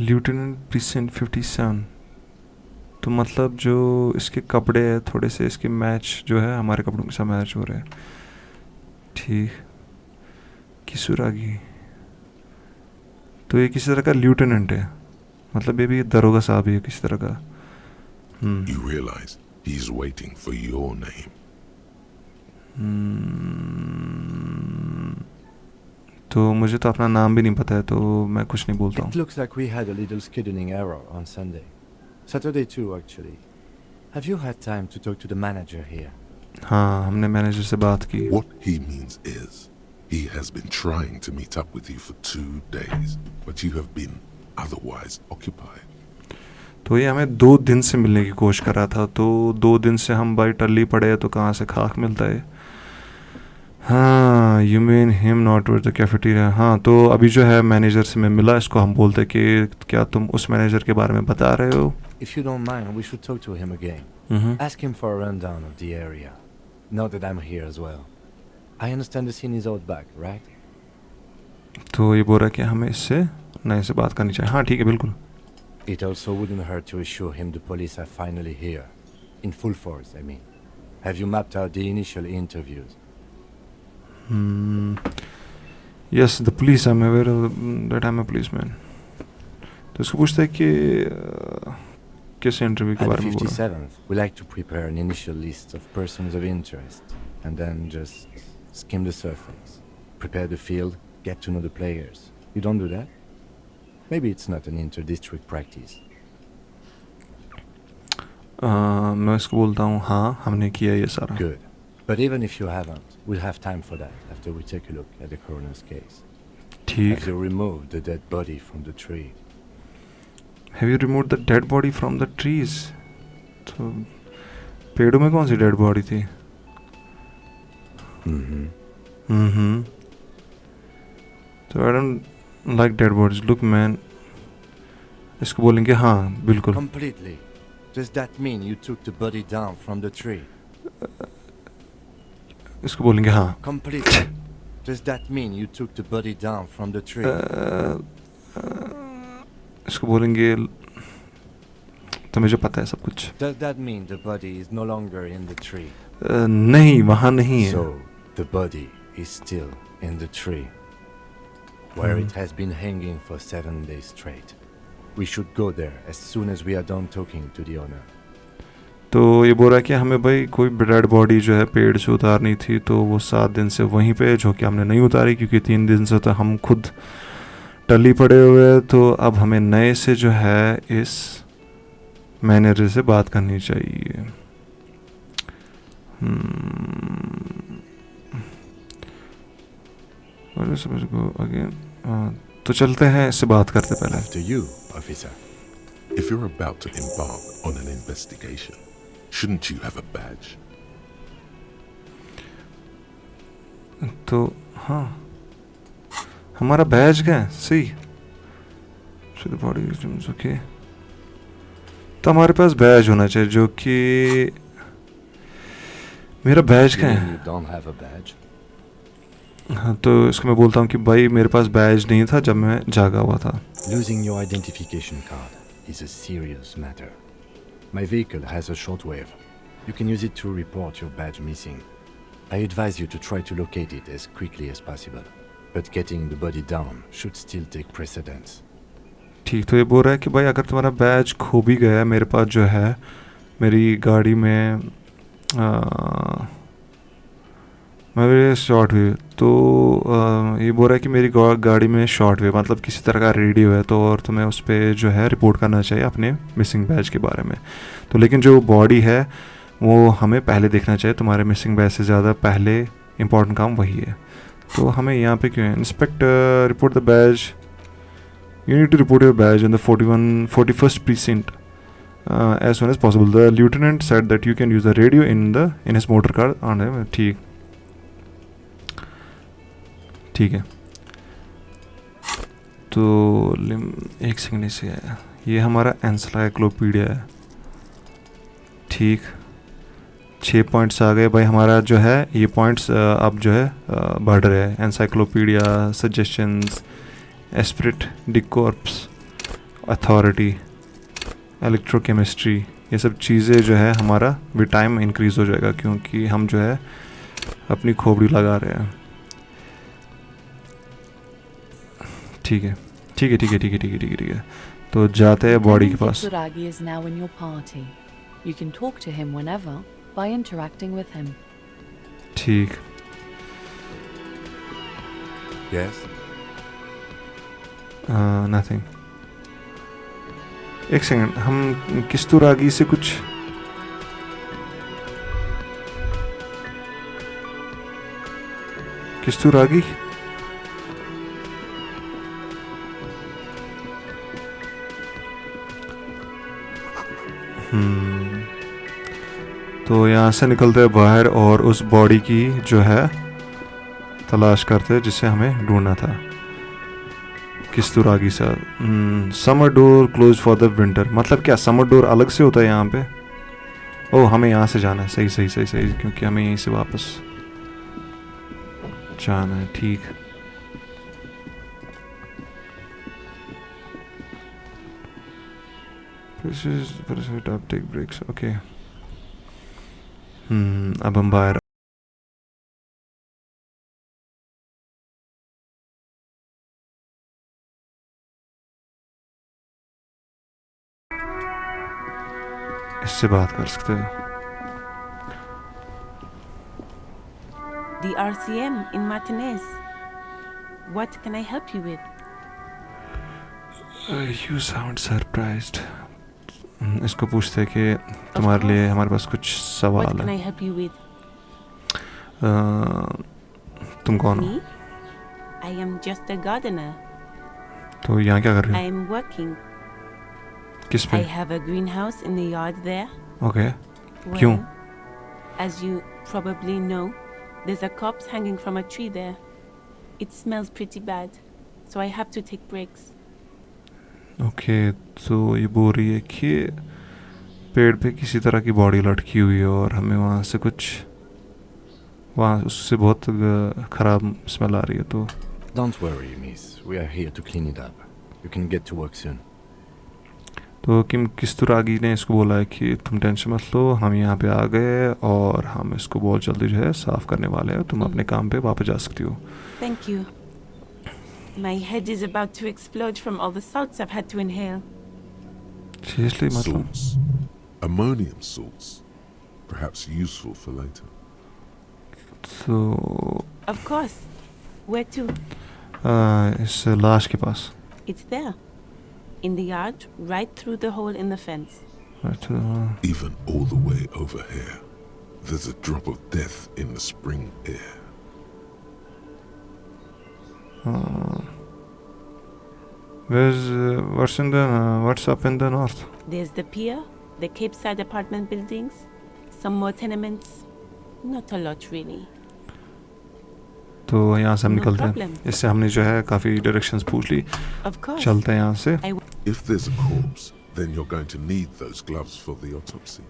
Lieutenant precinct 57। तो मतलब जो इसके कपड़े हैं थोड़े से इसके मैच जो है हमारे कपड़ों के साथ मैच हो रहे हैं। ठीक, किसुरागी, तो ये किसी तरह का लेफ्टिनेंट है, मतलब ये भी दरोगा साहब ही है किसी तरह का। You realize he's waiting for your name. तो मुझे तो अपना नाम भी नहीं पता है, तो मैं कुछ नहीं बोलता हूँ। It looks like we had a little scheduling error on Sunday. Saturday too, actually. Have you had time to talk to the manager here? हाँ, हमने मैनेजर से बात की। What he means is, he has been trying to meet up with you for 2 days, but you have been otherwise occupied. तो ये हमें 2 दिन से मिलने की कोशिश कर रहा था, तो 2 दिन से हम भाई टल्ली पड़े, तो कहाँ से खाक मिलता है। हाँ, you mean him not with the cafeteria. हाँ, तो अभी जो है मैनेजर से मैं मिला, इसको हम बोलते कि क्या तुम उस मैनेजर के बारे में बता रहे हो? If you don't mind, we should talk to him again. Ask him for a rundown of the area. Now that I'm here as well. I understand the scene is out back, right? तो ये बोल रहा है कि हमें इससे नए से बात करनी चाहिए। हाँ ठीक है, बिल्कुल। It also wouldn't hurt to assure him the police are finally here. In full force, I mean. Have you mapped out the initial interviews? Yes, the police, I'm aware of that I'm a policeman. तो इसको पूछता है कि किस interview के At बारे the में बोल रहा है। 57th, we like to prepare an initial list of persons of interest, and then just skim the surface. Prepare the field, get to know the players. You don't do that? Maybe it's not an inter-district practice. मैं इसको बोलता हूँ हाँ, हमने किया ये सारा। Good. But even if you haven't, we'll have time for that after we take a look at the coroner's case. ठीक। Have you removed the dead body from the tree? Have you removed the dead body from the trees? तो पेड़ों में कौन सी dead body थी? तो I don't like dead bodies. Look man, इसको बोलेंगे हाँ बिल्कुल। Completely. Does that mean you took the body down from the tree? इसको बोलेंगे हाँ। Completely. Does that mean you took the body down from the tree? इसको बोलेंगे तो मुझे पता है सब कुछ। Does that mean the body is no longer in the tree? नहीं, वहाँ नहीं है। So, the body is still in the tree, where it has been hanging for 7 days straight. We should go there as soon as we are done talking to the owner. तो ये बोल रहा है कि हमें भाई कोई डेड बॉडी जो है पेड़ से उतारनी थी, तो वो 7 दिन से वहीं पे, जो कि हमने नहीं उतारी क्योंकि 3 दिन से तो हम खुद टल्ली पड़े हुए हैं। तो अब हमें नए से जो है इस मैनेजर से बात करनी चाहिए। तो चलते हैं, इससे बात करते पहले। After you, officer. If you're about to embark on an investigation, shouldn't you have a badge? तो हाँ, हमारा बैज क्या है? सही। So the body is okay. तो हमारे पास बैज होना चाहिए, जो कि मेरा बैज क्या है? You don't have a badge? हाँ, तो इसको मैं बोलता हूँ कि भाई मेरे पास बैज नहीं था जब मैं जागा हुआ था. Losing your identification card is a serious matter. My vehicle has a shortwave. You can use it to report your badge missing. I advise you to try to locate it as quickly as possible. But getting the body down should still take precedence. ठीक, तो ये बोल रहा है कि भाई अगर तुम्हारा बैज खो भी गया, मेरे पास जो है मेरी गाड़ी में मेरे शॉर्ट वेव, तो ये बोल रहा है कि मेरी गाड़ी में शॉर्ट वेव मतलब किसी तरह का रेडियो है, तो और तुम्हें उस पर जो है रिपोर्ट करना चाहिए अपने मिसिंग बैज के बारे में. तो लेकिन जो बॉडी है वो हमें पहले देखना चाहिए. तुम्हारे मिसिंग बैज से ज़्यादा पहले इम्पोर्टेंट काम वही है. तो हमें यहाँ पे क्यों है? Inspector report the badge. You need to report your badge in the 41st precinct as soon as possible. The lieutenant said that you can use the radio in his motor car. ठीक ठीक है. तो एक second से है, ये हमारा encyclopedia है. ठीक, 6 पॉइंट्स आ गए भाई. हमारा जो है ये पॉइंट्स अब जो है बढ़ रहे हैं. Encyclopedia, suggestions, esprit, de corps, authority, electrochemistry, ये सब चीज़ें जो है हमारा विद टाइम इंक्रीज़ हो जाएगा, क्योंकि हम जो है अपनी खोपड़ी लगा रहे हैं. ठीक है ठीक है ठीक है ठीक है ठीक है ठीक है ठीक है. तो जाते हैं बॉडी के पास. Kitsuragi is now in your party. You can talk to him whenever by interacting with him. ठीक. Yes? नथिंग. एक सेकंड, हम किस्तुरागी से कुछ किस्तुरागी तो यहाँ से निकलते हैं बाहर और उस बॉडी की जो है तलाश करते हैं जिसे हमें ढूंढना था. किस्तुरागी sir. Summer door close for the winter, मतलब क्या समर डोर अलग से होता है यहाँ पे? ओह, हमें यहाँ से जाना है. सही सही सही सही, क्योंकि हमें यहीं से वापस जाना है. ठीक. Take breaks. ओके. अब हम बाहर. इससे बात कर सकते हो. The RCM in Martinez. What can I help you with? You sound surprised. इसको पूछते हैं कि तुम्हारे लिए हमारे पास कुछ What सवाल can है. I help you with? तुम कौन हो? Me? I am just a gardener. तो यहाँ क्या कर I रही हो? am working. किस I पे? have a greenhouse in the yard there. Okay. Well, क्यों? as you probably know, there's a corpse hanging from a tree there. It smells pretty bad, so I have to take breaks. Okay. तो ये बोल रही है कि पेड़ पे किसी तरह की बॉडी लटकी हुई है और हमें वहाँ से कुछ वहाँ उससे बहुत ख़राब स्मेल आ रही है. तो Don't worry, miss. We are here to clean it up. You can get to work soon. तो किस्तुरागी ने इसको बोला है कि तुम टेंशन मत लो, हम यहाँ पे आ गए और हम इसको बहुत जल्दी जो है साफ़ करने वाले हैं. तुम अपने काम पे वापस जा सकती हो. Thank you. My head is about to explode from all the salts I've had to inhale. Seriously मतलब? Salts. Ammonium salts. Perhaps useful for later. तो Of course. Where to? इस लाश के पास. It's there. In the yard, right through the hole in the fence. Even all the way over here, there's a drop of death in the spring air. What's up in the north? There's the pier, the Cape Side apartment buildings, some more tenements. Not a lot, really. तो यहाँ से हम No निकलते हैं. problem. इससे हमने जो है काफ़ी डायरेक्शंस पूछ ली. Of course. चलते हैं यहाँ से. If there's a corpse, then you're going to need those gloves for the autopsy.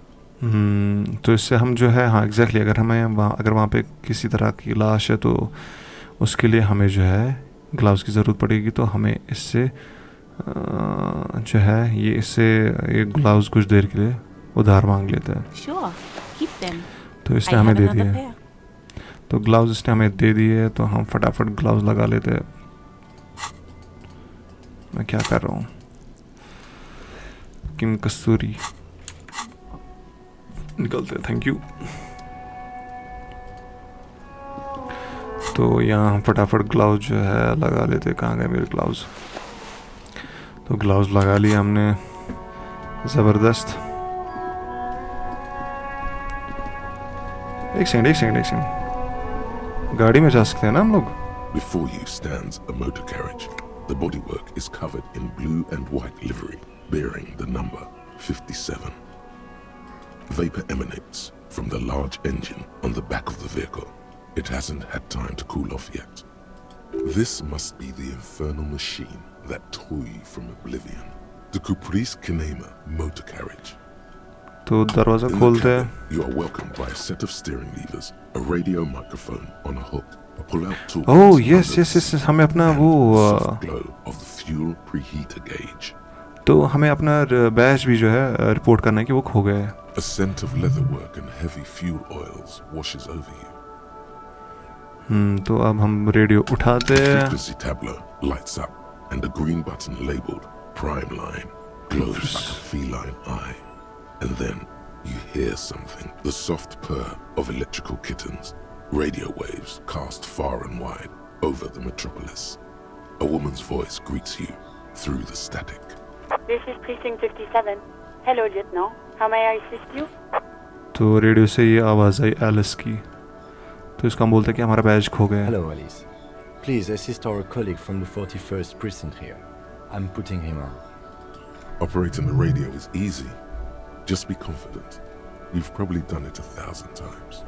तो इससे हम जो है हाँ एग्जैक्टली अगर वहाँ पे किसी तरह की लाश है तो उसके लिए हमें जो है ग्लव्स की ज़रूरत पड़ेगी. तो हमें इससे जो है ये ग्लव्स कुछ देर के लिए उधार मांग लेते हैं. Sure, keep them. तो इसने I हमें have दे another दिए. pair. तो ग्लव्स इसने हमें दे दिए तो हम फटाफट ग्लव्स लगा लेते हैं. मैं क्या कर रहा हूँ? किम कस्तूरी निकलते हैं. Thank you. तो यहाँ हम फटाफट ग्लव्स जो है लगा लेते. कहाँ गए मेरे ग्लव्स? तो ग्लव्स लगा लिए हमने. ज़बरदस्त. एक सेकंड गाड़ी में जा सकते हैं ना हम लोग? Before you stands a motor carriage. The bodywork is covered in blue and white livery, bearing the number 57. Vapor emanates from the large engine on the back of the vehicle. It hasn't had time to cool off yet. This must be the infernal machine that tore you from oblivion. The Caprice Kinema motor carriage. तो दरवाज़ा In the खोलते हैं. cabin, you are welcomed by a set of steering levers, a radio microphone on a hook, a pull-out tool. Oh yes. हमें अपना वो soft glow of the fuel preheater gauge. तो हमें अपना बैच भी जो है रिपोर्ट करना है कि वो खो गया है. A scent of leatherwork and heavy fuel oils washes over you. तो अब हम रेडियो उठाते The हैं. frequency tableau lights up, and a green button labeled Prime Line glows like a feline eye. And then you hear something, the soft purr of electrical kittens, radio waves cast far and wide over the metropolis. A woman's voice greets you through the static. This is Precinct 57. Hello, Lieutenant. How may I assist you? तो radio से ये आवाज़ आई Alice की. तो इसका हम बोलते हैं कि हमारा बैच खो गया है. Hello, Alice. Please assist our colleague from the 41st precinct here. I'm putting him on. Operating the radio is easy. Just be confident. You've probably done it 1,000 times.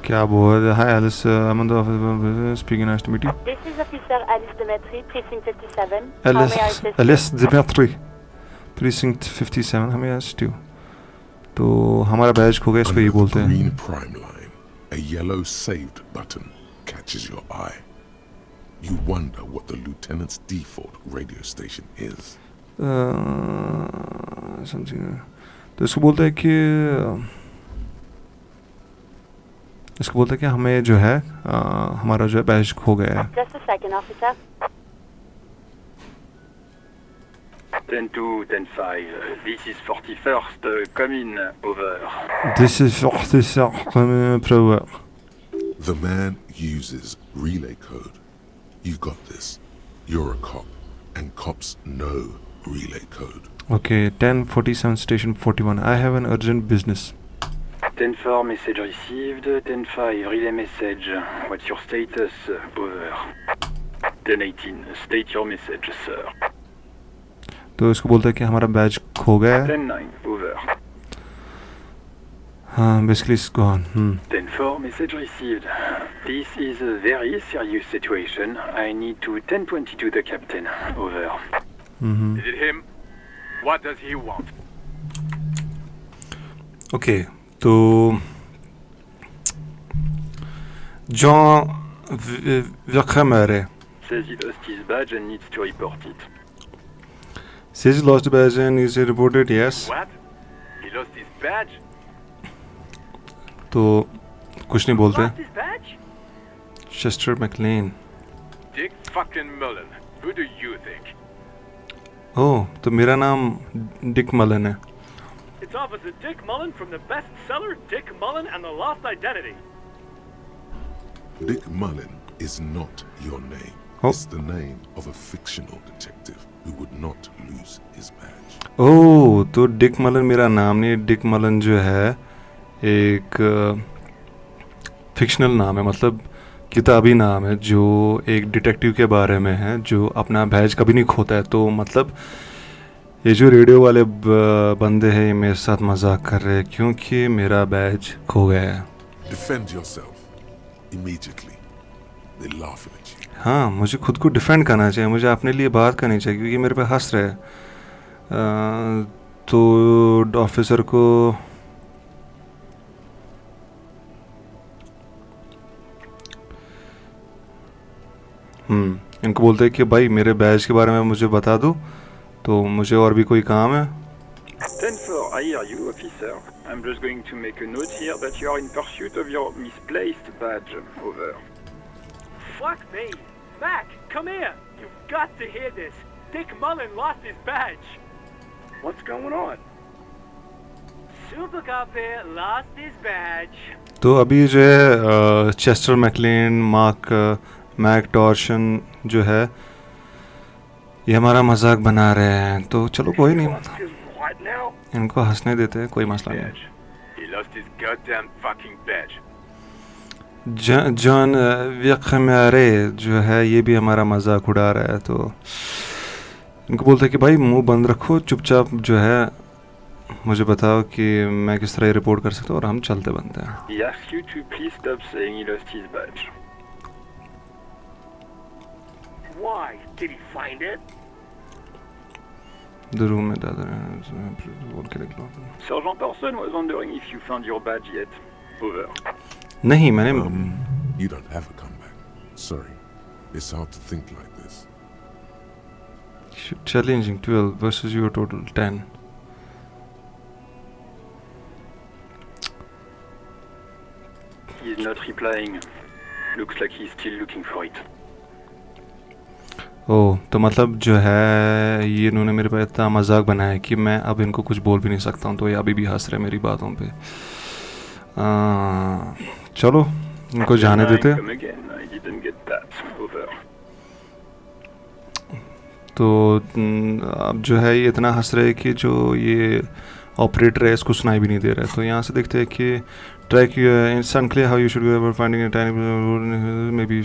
क्या बोल? Hi Alice, I'm on the office. Speaking, nice to meet you. This is Officer Alice Demetri, Precinct 57. How may I assist you? Alice Dimitri, Precinct 57. हमें assist you. तो हमारा batch खो गया. इसको ये Under the बोलते हैं. green prime line, a yellow saved button catches your eye. You wonder what the lieutenant's default radio station is. Something. तो इसको बोलता है कि हमें जो है हमारा जो है बैच खो गया है. Just a second, officer. 10-2, 10-5. This is 41st. Come in. Over. This is 40. The man uses relay code. You've got this. You're a cop, and cops know relay code. Okay, 1047 station 41. I have an urgent business. 10-4, message received. 10-5, relay message. What's your status? Over. 10-18, state your message, sir. तो इसको बोलता है कि हमारा batch खो गया है. 10-9, over. हाँ, basically it's gone. 10-4, message received. This is a very serious situation. I need to 10-22 the captain. Over. Is it him? What does he want? Okay, तो Jean Verkremere Says he lost his badge and needs to report it. says he lost the badge and is reported. Yes. What? He lost his badge? तो कुछ नहीं बोलते. Lost his badge? Chester McLean. Dick fucking Mullen. Who do you think? Oh, तो मेरा नाम Dick Mullen है. It's Officer Dick Mullen from the bestseller Dick Mullen and the Lost Identity. Dick Mullen is not your name. Oh. It's the name of a fictional detective who would not lose his badge. Oh, तो Dick Mullen मेरा नाम नहीं. Dick Mullen जो है एक fictional नाम है. मतलब किताबी नाम है जो एक डिटेक्टिव के बारे में है जो अपना बैज कभी नहीं खोता है. तो मतलब ये जो रेडियो वाले बंदे हैं ये मेरे साथ मजाक कर रहे हैं क्योंकि मेरा बैज खो गया है. Defend yourself immediately. They're laughing at you. हाँ, मुझे खुद को डिफेंड करना चाहिए, मुझे अपने लिए बात करनी चाहिए क्योंकि मेरे पे हंस रहे हैं. तो ऑफिसर को इनको बोलते हैं कि भाई मेरे बैज के बारे में मुझे बता दो, तो मुझे और भी कोई काम है. 10-4, I hear you, officer. I'm just going to make a note here that you are in pursuit of your misplaced badge. Over. Fuck me! Mac, come here! You've got to hear this. Dick Mullen lost his badge. What's going on? Super Cop here lost his badge. तो अभी जो है Chester McLaren, Mac torsion जो है ये हमारा मजाक बना रहे हैं. तो चलो कोई नहीं, What now? इनको हंसने देते हैं, कोई मसला नहीं. He lost his goddamn fucking badge. John व्यखमारे जो है ये भी हमारा मजाक उड़ा रहा है. तो इनको बोलते हैं कि भाई मुंह बंद रखो, चुपचाप जो है मुझे बताओ कि मैं किस तरह रिपोर्ट कर सकता हूँ और हम चलते बनते हैं. He asks you to please stop saying he lost his badge. Why? Did he find it? The room में दादा Sergeant Person was wondering if you found your badge yet. Over. नहीं मैंने You don't have a comeback. Sorry. It's hard to think like this. challenging 12 versus your total 10. He is not replying. Looks like he's still looking for it. ओह, तो मतलब जो है ये इन्होंने मेरे पे इतना मजाक बनाया कि मैं अब इनको कुछ बोल भी नहीं सकता हूँ. तो ये अभी भी हंस रहे मेरी बातों पे. चलो इनको जाने देते. Come again. I didn't get that. Over. तो अब जो है ये इतना हंस रहे कि जो ये ऑपरेटर है इसको सुनाई भी नहीं दे रहा है. तो यहाँ से देखते हैं कि track it's unclear how you should go about finding a tiny may be.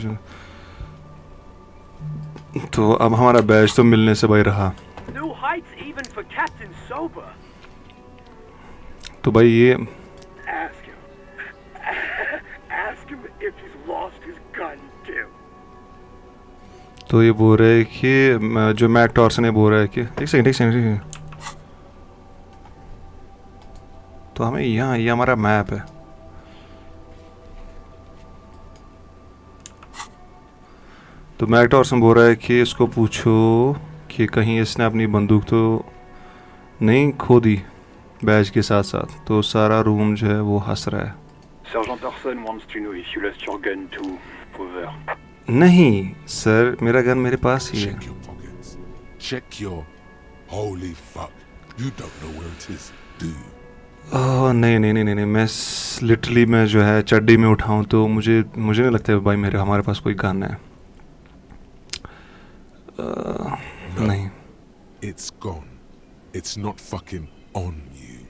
तो अब हमारा बैच तो मिलने से भाई रहा. New heights even for Captain Sober. तो भाई ये Ask him. Ask him if he's lost his gun too. तो ये बोल रहे हैं कि जो मैक टॉर्सन है बोल रहा है कि एक सेकंड. तो हमें यहाँ ये हमारा मैप है. तो मैक टॉर्सन बोल रहा है कि इसको पूछो कि कहीं इसने अपनी बंदूक तो नहीं खो दी बैज के साथ साथ. तो सारा रूम जो है वो हंस रहा है. Sergeant Person wants to know if you lost your gun too. Over. नहीं सर, मेरा गन मेरे पास ही है. Check your pockets. Check your... Holy fuck. You don't know where it is, do you? ओह नहीं, मैं लिटरली मैं जो है चड्डी में उठाऊं तो मुझे नहीं लगता भाई हमारे पास कोई गन है. नहीं. It's gone. It's not fucking on you.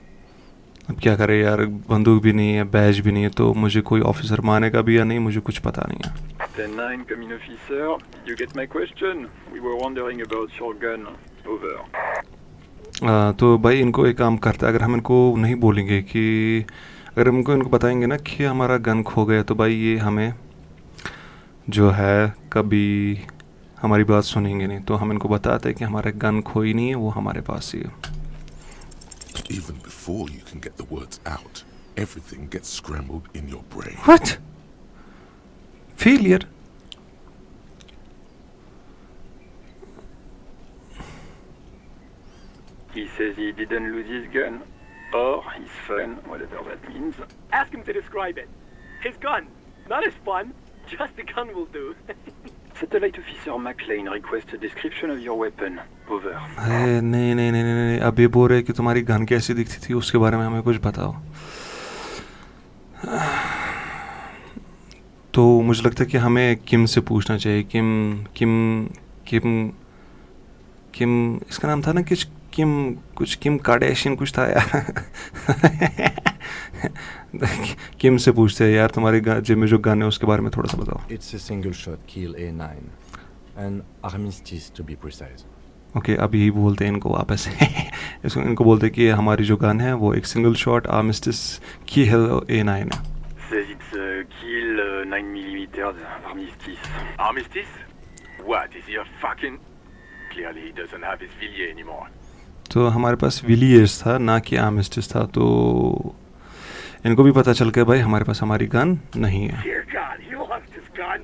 अब क्या करें यार, बंदूक भी नहीं है, बैज भी नहीं है, तो मुझे कोई ऑफिसर मानेगा भी या नहीं मुझे कुछ पता नहीं है. 10-9, come in, officer. You get my question? We were wondering about your gun. Over. तो भाई इनको एक काम करता है, अगर हम इनको नहीं बोलेंगे कि अगर हम इनको बताएंगे ना कि हमारा गन खो गया, तो भाई ये हमें जो है कभी हमारी बात सुनेंगे नहीं. तो हम इनको बताते हैं कि हमारा गन खोई नहीं है, वो हमारे पास ही है. Even before you can get the words out, everything gets scrambled in your brain. What? Failure? He says he didn't lose his gun. Or his fun, whatever that means. Ask him to describe it. His gun. Not his fun. Just the gun will do. Satellite Officer McLean requests a description of your weapon. Over. नहीं, अब ये बोल रहे कि तुम्हारी gun कैसी दिखती थी उसके बारे में हमें कुछ बताओ. तो मुझे लगता है कि हमें किम से पूछना चाहिए. किम इसका नाम था ना किम कार्डेशियन कुछ था यार. किम से पूछते हैं यार तुम्हारे जिम में जो गन है उसके बारे में थोड़ा सा बताओ. It's a single shot kill A9. An armistice to be precise. Okay अभी बोलते हैं इनको वापस इनको बोलते हैं कि हमारी जो गन है वो एक सिंगल शॉट आर्मिस्टिस की है A9 है. Says it's a kill 9mm armistice. Armistice? What, is he a fucking... Clearly he doesn't have his Villiers anymore. तो हमारे पास विलियर्स था ना कि आर्मिस्टिस था, तो इनको भी पता चल गया भाई हमारे पास हमारी गन नहीं है. Dear God, he lost his gun.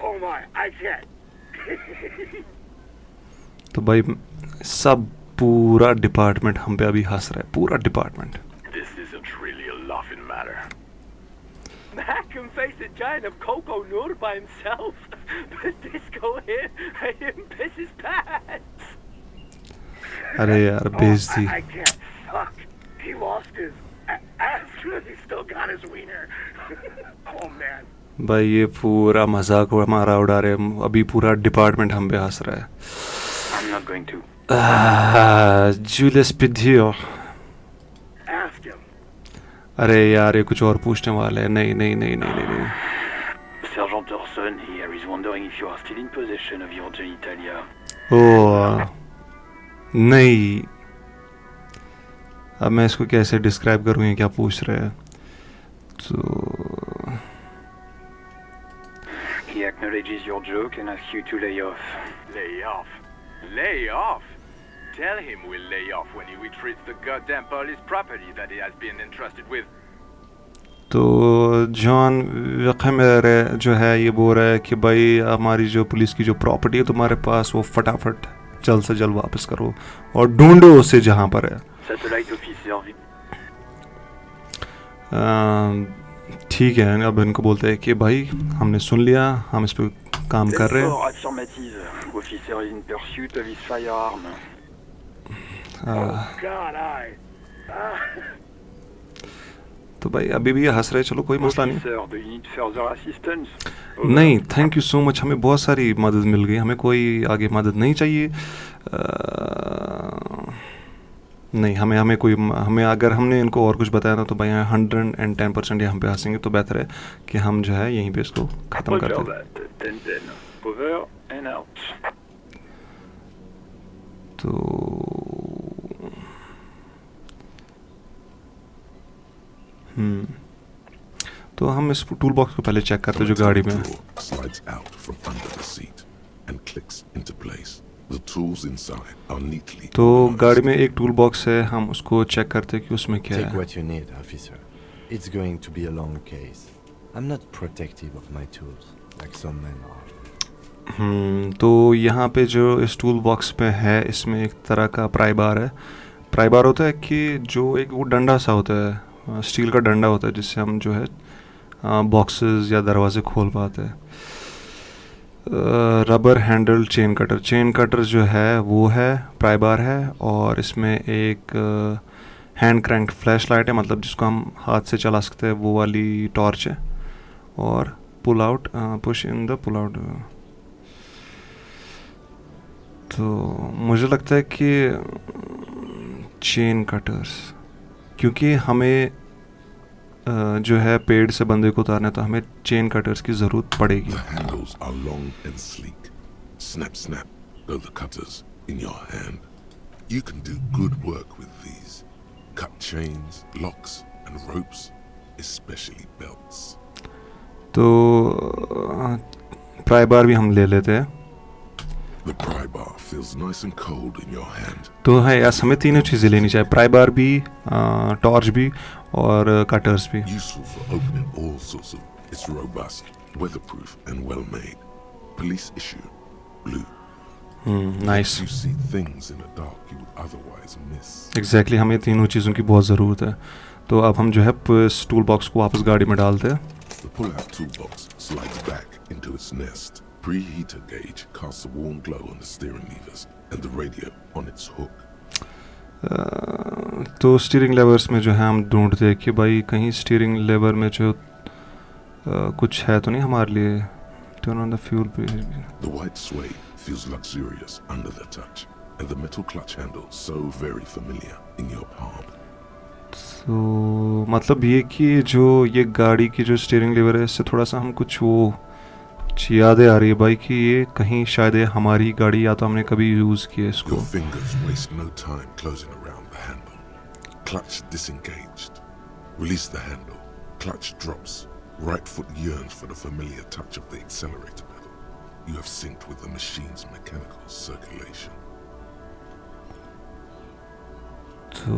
Oh my, I can't. तो भाई सब पूरा डिपार्टमेंट हम पे अभी हंस रहा है, पूरा department. This isn't really a laughing matter. Mac can face a giant of Coco Nur by himself, but Disco here made him piss his pants. अरे यार बेइज्जती. I can't. Fuck. He lost his ass. He still got his wiener. Oh man. भाई ये पूरा मजाक हमारा उड़ा रहे हैं, अभी पूरा डिपार्टमेंट हम पे हंस रहा है. I'm not going to. Julius पिडियो. Ask him. अरे यार ये कुछ और पूछने वाले हैं. नहीं नहीं नहीं नहीं नहीं. Sergeant Orson here is wondering if you are still in possession of your genitalia. ओह नहीं, अब मैं इसको कैसे डिस्क्राइब करूँ ये क्या पूछ रहे हैं. तो He acknowledges your joke and asks you to lay off. Lay off? Lay off? Tell him we'll lay off when he retreats the goddamn police property that he has been entrusted with. तो John वक़मेर जो है ये बोल रहा है कि भाई हमारी जो पुलिस की जो प्रॉपर्टी है तुम्हारे पास वो फटाफट जल्द से जल्द वापस करो और ढूंढो उसे जहाँ पर है. Satellite officer. ठीक है, अब इनको बोलते हैं कि भाई हमने सुन लिया, हम इस पर काम कर रहे हैं. Affirmative. Officer is in pursuit of his firearm. God, तो भाई अभी भी हंस रहे, चलो कोई मसला नहीं. Officer, do you need further assistance? नहीं थैंक यू सो मच, हमें बहुत सारी मदद मिल गई, हमें कोई आगे मदद नहीं चाहिए. नहीं हमें अगर हमने इनको और कुछ बताया ना तो भाई 110% ये हम पे हंसेंगे, तो बेहतर है कि हम जो है यहीं पे इसको ख़त्म कर दें. 10-10. Over and out. तो तो हम इस टूल बॉक्स को पहले चेक करते हैं जो गाड़ी में है. Slides out from under the seat and clicks into place. The tools inside are neatly. तो गाड़ी में एक टूल बॉक्स है, हम उसको चेक करते हैं कि उसमें क्या Take है. what you need, officer. It's going to be a long case. I'm not protective of my tools, like some men are. तो यहाँ पे जो इस टूल बॉक्स में है इसमें एक तरह का प्राई बार है. प्राई बार होता है कि जो एक वो डंडा सा होता है, स्टील का डंडा होता है जिससे हम जो है बॉक्सेस या दरवाजे खोल पाते हैं. रबर हैंडल चेन कटर जो है वो है प्राई बार है, और इसमें एक हैंड क्रैंक फ्लैश लाइट है, मतलब जिसको हम हाथ से चला सकते हैं, वो वाली टॉर्च है. और pull out push in the pull out. तो मुझे लगता है कि चेन कटर्स, क्योंकि हमें जो है पेड़ से बंदे को उतारना है तो हमें चेन कटर्स की ज़रूरत पड़ेगी. The handles are long and sleek. Snap, snap go the cutters in your hand. You can do good work with these. Cut chains, locks and ropes, especially belts. तो प्राई बार भी हम ले लेते हैं. The pry bar feels nice and cold in your hand. तो है यार हमें तीनों चीज़ें लेनी चाहिए, प्राई बार भी, टॉर्च भी और कटर्स भी. Useful for opening all sorts of. It's robust, weatherproof and well made. Police issue, blue. Nice. You see things in the dark you would otherwise miss. Exactly, हमें तीनों चीज़ों की बहुत ज़रूरत है. तो अब हम जो है इस टूल बॉक्स को वापस गाड़ी में डालते हैं. The pull-out toolbox slides back into its nest. Preheater gauge casts a warm glow on the steering levers and the radio on its hook. तो स्टीयरिंग लेवर्स में जो है हम ढूंढते हैं कि भाई कहीं स्टीयरिंग लेवर में जो कुछ है तो नहीं हमारे लिए. Turn on the fuel page. The white suede feels luxurious under the touch, and the metal clutch handle so very familiar in your palm. तो मतलब ये कि जो ये गाड़ी की जो स्टीयरिंग लीवर है इससे थोड़ा सा हम कुछ वो यादें आ रही है भाई कि ये कहीं शायद ये हमारी गाड़ी या तो हमने कभी यूज़ की है इसको. Your fingers waste no time closing around the handle. Clutch disengaged. Release the handle. Clutch drops. Right foot yearns for the familiar touch of the accelerator pedal. You have synced with the machine's mechanical circulation. तो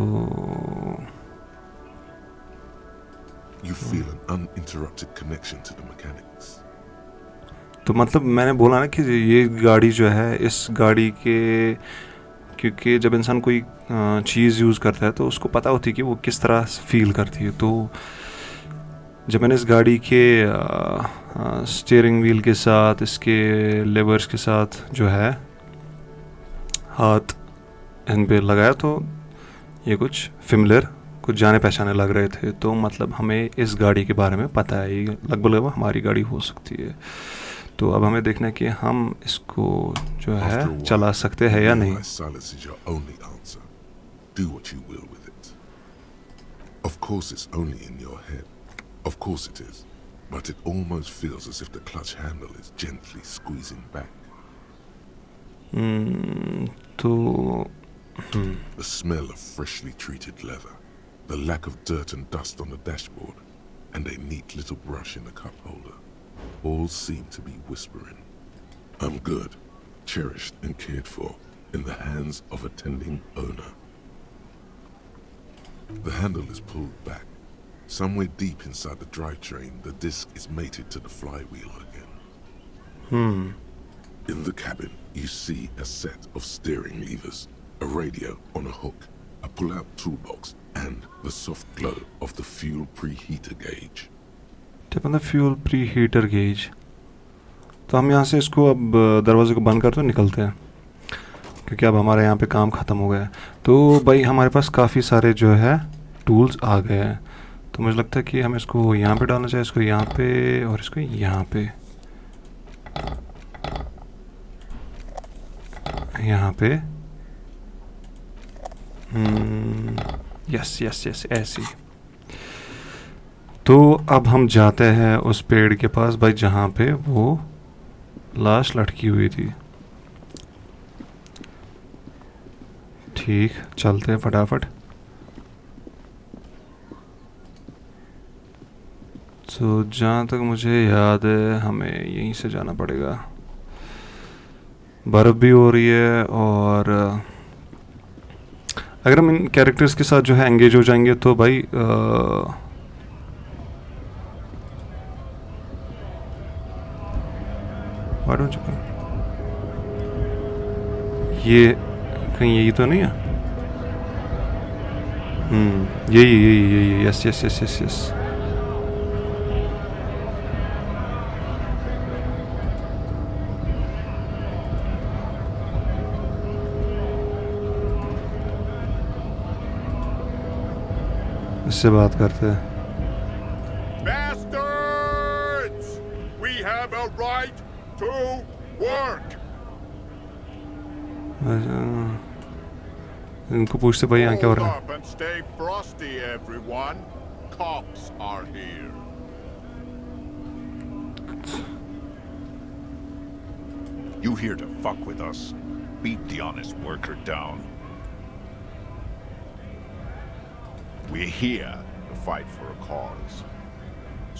You feel an uninterrupted connection to the mechanics. तो मतलब मैंने बोला ना कि ये गाड़ी जो है इस गाड़ी के क्योंकि जब इंसान कोई चीज़ यूज़ करता है तो उसको पता होती है कि वो किस तरह फील करती है. तो जब मैंने इस गाड़ी के स्टीयरिंग व्हील के साथ इसके लेवर्स के साथ जो है हाथ इन पे लगाया तो ये कुछ फिमिलर कुछ जाने पहचाने लग रहे थे. तो मतलब हमें इस गाड़ी के बारे में पता है ये लगभग हमारी गाड़ी हो सकती है. तो अब हमें देखना है कि हम इसको जो है चला सकते हैं या नहीं. Silence is your only answer. Do what you will with it. Of course it's only in your head. Of course it is. But it almost feels as if the clutch handle is gently squeezing back. तो The smell of freshly treated leather, the lack of dirt and dust on the dashboard, and a neat little brush in the cup holder, all seem to be whispering, I'm good, cherished and cared for, in the hands of a tending owner. The handle is pulled back. Somewhere deep inside the drivetrain, the disc is mated to the flywheel again. In the cabin, you see a set of steering levers, a radio on a hook, a pull-out toolbox, and the soft glow of the fuel preheater gauge. Tip on the fuel pre heater gauge. तो हम यहाँ से इसको अब दरवाजे को बंद कर तो निकलते हैं क्योंकि अब हमारे यहाँ पे काम ख़त्म हो गया है. तो भाई हमारे पास काफ़ी सारे जो है टूल्स आ गए हैं. तो मुझे लगता है कि हमें इसको यहाँ पे डालना चाहिए, इसको यहाँ पे और इसको यहाँ पे, यहाँ पे. यस यस यस ऐसी. तो अब हम जाते हैं उस पेड़ के पास भाई जहाँ पे वो लाश लटकी हुई थी. ठीक चलते हैं फटाफट. तो जहाँ तक मुझे याद है हमें यहीं से जाना पड़ेगा. बर्फ़ भी हो रही है और अगर हम इन कैरेक्टर्स के साथ जो है एंगेज हो जाएंगे तो भाई ये कहीं यही तो नहीं है. यही yes yes yes yes yes. इससे बात करते हैं. Bastards! We have a right to work. इनको पूछते भाई यहाँ क्या हो रहा है. Hold up and stay frosty, everyone. Cops are here. You here to fuck with us? Beat the honest worker down. We're here to fight for a cause.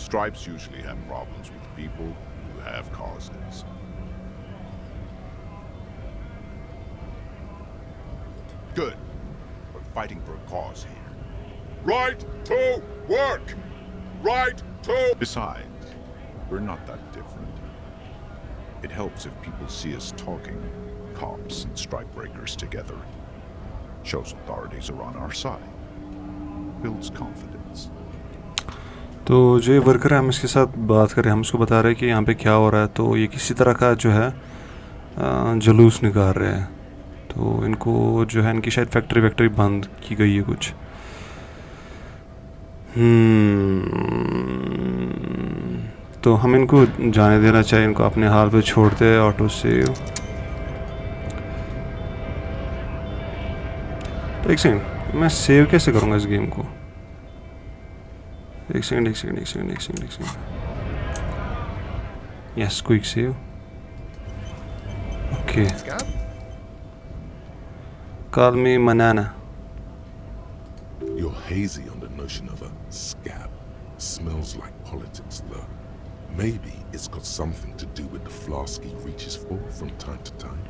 Stripes usually have problems with people who have causes. Good. We're fighting for a cause here. Right to work! Right to... Besides, we're not that different. It helps if people see us talking, cops and strike breakers together. Shows authorities are on our side. Builds confidence. तो जो ये worker है हम इसके साथ बात कर रहे हैं, हम इसको बता रहे हैं कि यहाँ पे क्या हो रहा है. तो ये किसी तरह का जो है जुलूस निकाल रहे हैं. तो इनको जो है इनकी शायद फैक्ट्री बंद की गई है कुछ. तो हम इनको जाने देना चाहिए, इनको अपने हाल पे छोड़ते हैं. Auto save. तो एक सेकंड, मैं सेव कैसे करूँगा इस गेम को. एक second. Yes, quick save. Okay. Scab? Call me Manana. You're hazy on the notion of a scab. Smells like politics, though. Maybe it's got something to do with the flask he reaches for from time to time.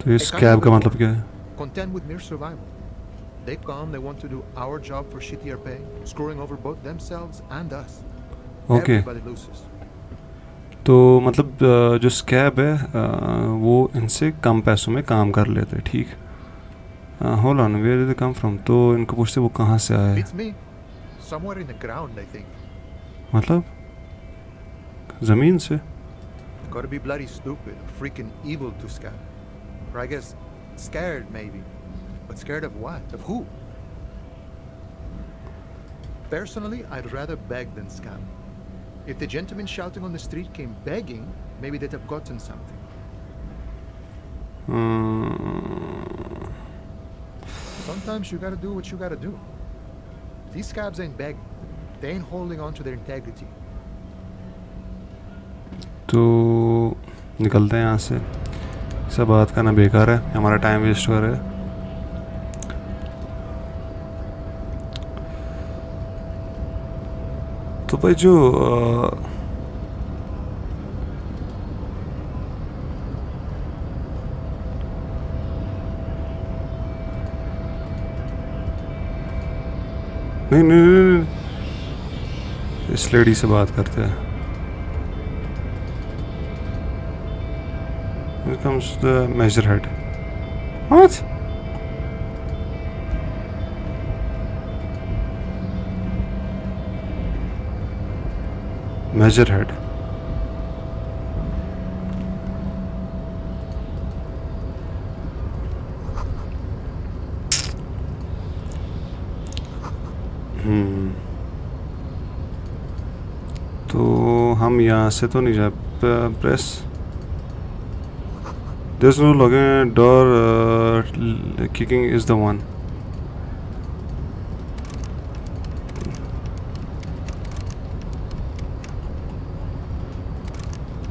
तो ये scab का मतलब क्या है? Content with mere survival. They come, they want to do our job for shittier pay, screwing over both themselves and us. Okay. Everybody loses. तो मतलब जो scab है वो इनसे कम पैसों में काम कर लेते हैं, ठीक. Hold on, where did they come from? तो इनको पूछते वो कहाँ से आए. Beats me. Somewhere in the ground, I think. मतलब ज़मीन से. Gotta be bloody stupid, freaking evil to scab. Or I guess scared, maybe. But scared of what? Of who? Personally, I'd rather beg than scam. If the gentleman shouting on the street came begging, maybe they'd have gotten something. Sometimes you gotta do what you gotta do. These scabs ain't begging. They ain't holding on to their integrity. तो निकलते हैं यहाँ से. सब बात करना बेकार है, हमारा टाइम वेस्ट हो रहा है. तो भाई जो नहीं, इस लेडी से बात करते हैं. Here comes the measurehead. What? Measurehead. तो हम यहाँ से तो नहीं जा. Press. There's no login. Door kicking is the one.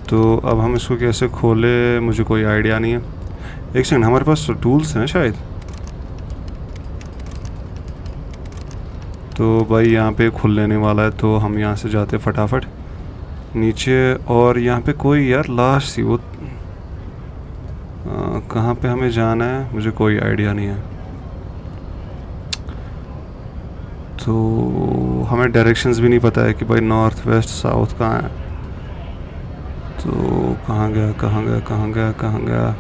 तो अब हम इसको कैसे खोले, मुझे कोई आइडिया नहीं है. एक सेकंड, हमारे पास टूल्स हैं शायद. तो भाई यहाँ पे खुल लेने वाला है, तो हम यहाँ से जाते फटाफट नीचे. और यहाँ पे कोई यार लाश थी, वो कहाँ पे हमें जाना है मुझे कोई आइडिया नहीं है. तो हमें डायरेक्शंस भी नहीं पता है कि भाई नॉर्थ वेस्ट साउथ कहाँ है. तो कहाँ गया.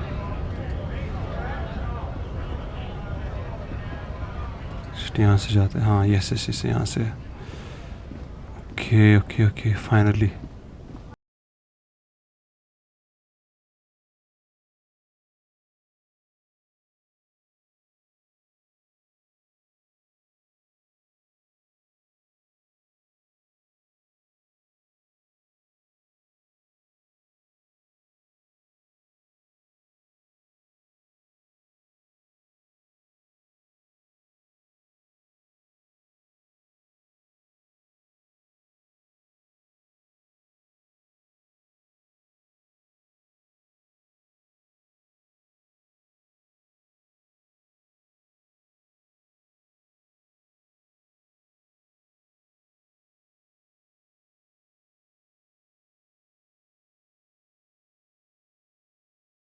यहाँ से जाते हैं. हाँ, यस, यहाँ से. Okay finally.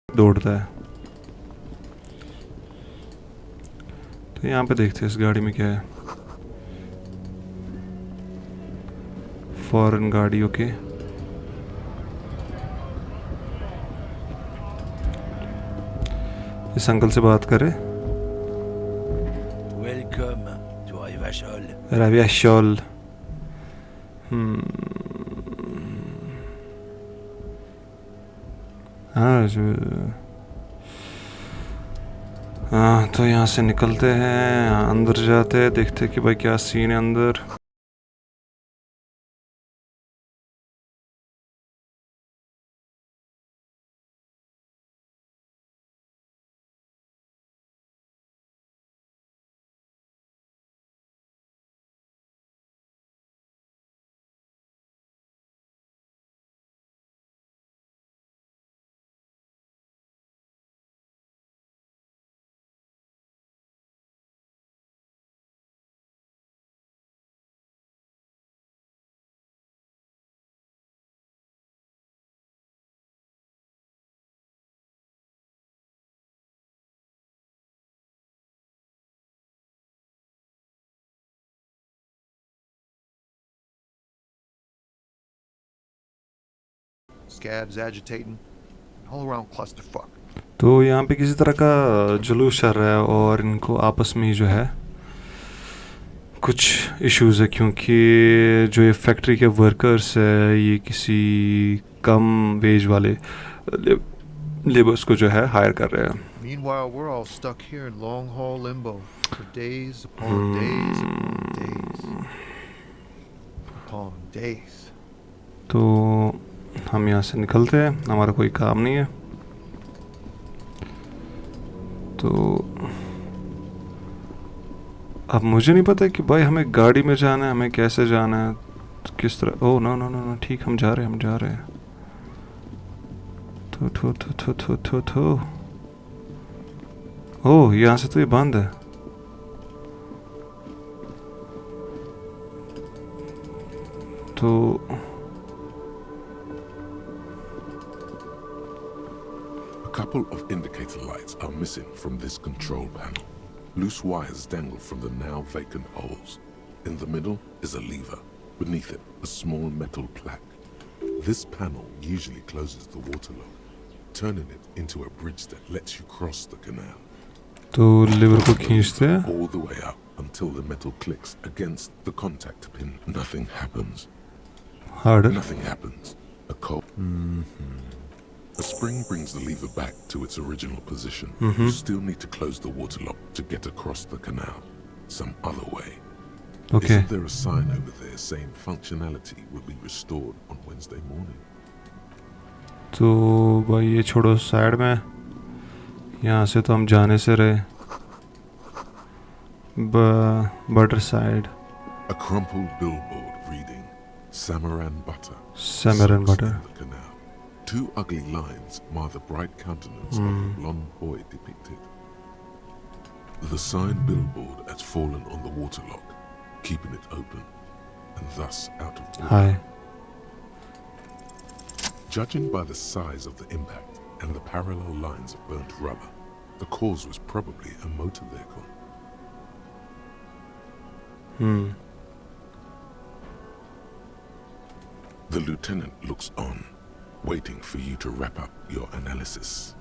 दौड़ता है. तो यहाँ पे देखते हैं इस गाड़ी में क्या है. फॉरेन गाड़ी. ओके. इस अंकल से बात करें. Welcome to Rivachol. Rivachol. हाँ, तो यहाँ से निकलते हैं, अंदर जाते हैं, देखते हैं कि भाई क्या सीन है अंदर. scabs agitating, all around clusterfuck. तो यहाँ पे किसी तरह का जुलूस चल रहा है और इनको आपस में ही जो है कुछ इश्यूज है, क्योंकि जो ये फैक्ट्री के वर्कर्स है ये किसी कम वेज वाले लेबर्स को जो है हायर कर रहे हैं. Meanwhile, we're all stuck here in long haul limbo for days upon days upon days upon days. तो हम यहाँ से निकलते हैं, हमारा कोई काम नहीं है. तो अब मुझे नहीं पता कि भाई हमें गाड़ी में जाना है, हमें कैसे जाना है, तो किस तरह. Oh no no no no, ठीक, हम जा रहे हैं. तो ओह, यहाँ से तो ये बंद है. तो A couple of indicator lights are missing from this control panel. Loose wires dangle from the now vacant holes. In the middle is a lever. Beneath it, a small metal plaque. This panel usually closes the water lock, turning it into a bridge that lets you cross the canal. तो liver को खींचते हैं all the way up until the metal clicks against the contact pin. Nothing happens. Harder. Nothing happens. A spring brings the lever back to its original position. You still need to close the water lock to get across the canal. Some other way. Okay. Isn't there a sign over there saying functionality will be restored on Wednesday morning? तो भाई ये छोड़ो side में, यहाँ से तो हम जाने से रहे. Butter side. A crumpled billboard reading Samaran Butter. Samaran Butter. In the canal. Two ugly lines mar the bright countenance of the blonde boy depicted. The sign billboard has fallen on the water lock, keeping it open, and thus out of order. Hi. Judging by the size of the impact and the parallel lines of burnt rubber, the cause was probably a motor vehicle. The lieutenant looks on, waiting for you to wrap up your analysis.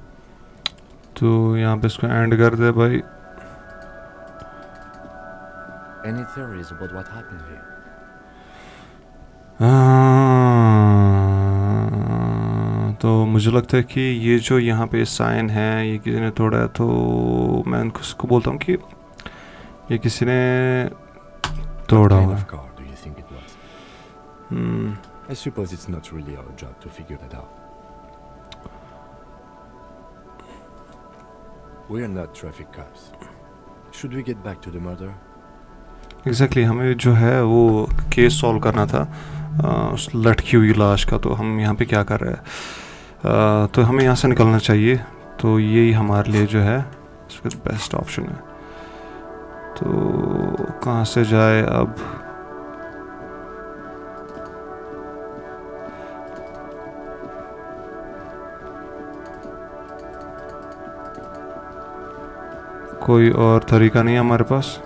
तो यहाँ पे इसको and कर दे भाई. Any theories about what happened here? तो मुझे लगता है कि ये जो यहाँ पे साइन है ये किसी ने तोड़ा है, तो मैं उसको बोलता हूँ कि ये किसी ने तोड़ा What kind हुआ of है. car do you think it was? I suppose it's not really our job to figure that out. We're not traffic cops. Should we get back to the murder? Exactly, हमें जो है वो case solve करना था उस लटकी हुई लाश का. तो हम यहाँ पे क्या कर रहे हैं, तो हमें यहाँ से निकलना चाहिए. तो यही हमारे लिए जो है इसका बेस्ट ऑप्शन है. तो कहाँ से जाए अब. कोई और तरीका नहीं है हमारे पास.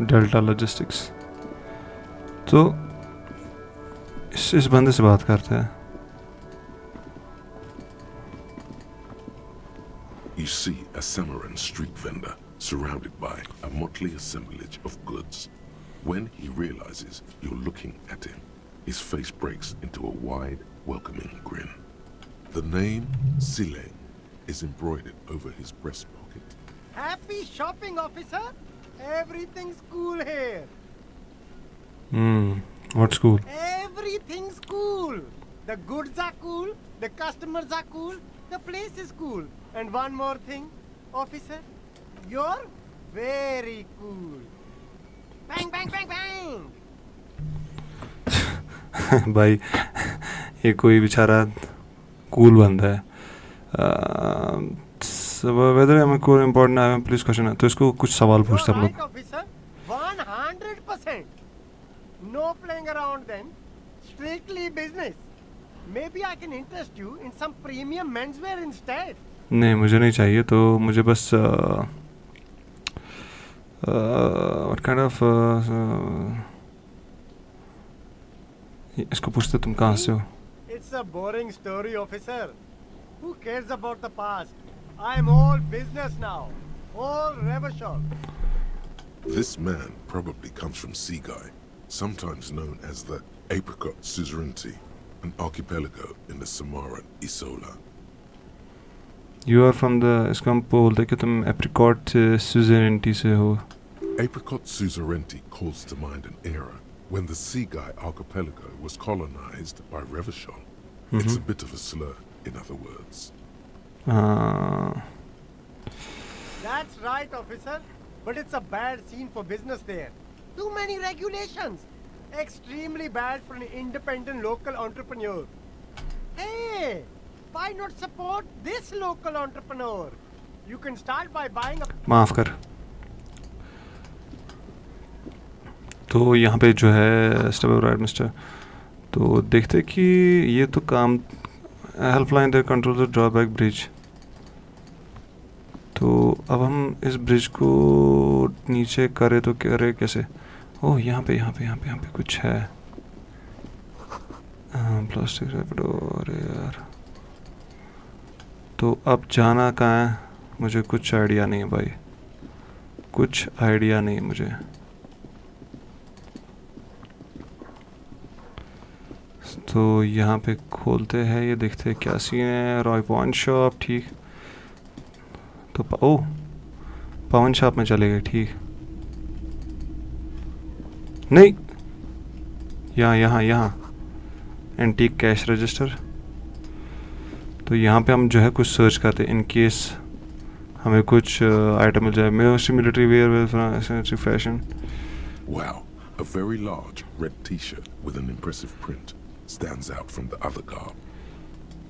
Delta logistics. तो इस बंदे से बात करते हैं. You see a Samaran street vendor surrounded by a motley assemblage of goods. When he realizes you're looking at him, his face breaks into a wide, welcoming grin. The name Sileng is embroidered over his breast pocket. Happy shopping, officer. Everything's cool here. What's cool? Everything's cool. The goods are cool. The customers are cool. The place is cool. And one more thing, officer, you're very cool. Bang, bang, bang, bang. भाई ये कोई बेचारा cool बंदा है. Weather हमें कोई important है police question है, तो इसको कुछ सवाल पूछते हम लोग. Officer, 100%. No playing around then. Strictly business. Maybe I can interest you in some premium menswear instead. नहीं मुझे नहीं चाहिए, तो मुझे बस what kind of इसको पूछते तुम कहाँ से हो? It's a boring story, officer. Who cares about the past? I'm all business now. All revolution. This man probably comes from Seaguy, sometimes known as the Apricot Suzerainty, an archipelago in the Samoan Isola. You are from the इसको हम बोलते कि तुम Apricot Suzerainty से हो. Apricot Suzerainty calls to mind an era when the Seaguy archipelago was colonized by Revachol. It's a bit of a slur, in other words. That's right, officer. But it's a bad scene for business there. Too many regulations. Extremely bad for an independent local entrepreneur. Hey, why not support this local entrepreneur? You can start by buying a... माफ़ कर. तो यहाँ पे जो है step up right mister, तो देखते कि ये तो काम helpline they control the drawback bridge. तो अब हम इस ब्रिज को नीचे करें तो करे कैसे? ओह यहाँ पे कुछ है. प्लास्टिक रैपिडो. अरे यार, तो अब जाना कहाँ है? मुझे कुछ आइडिया नहीं है भाई, कुछ आइडिया नहीं मुझे. तो यहाँ पे खोलते हैं, ये देखते हैं क्या सीन है. रॉय पॉइंट शॉप, ठीक. तो ओह पवन शॉप में चले गए, ठीक. नहीं, यहाँ एंटीक कैश रजिस्टर. तो यहाँ पे हम जो है कुछ सर्च करते हैं इन केस हमें कुछ आइटम मिल जाए. Military wear, fashion. Wow, a very large red t-shirt with an impressive print stands out from the other garb.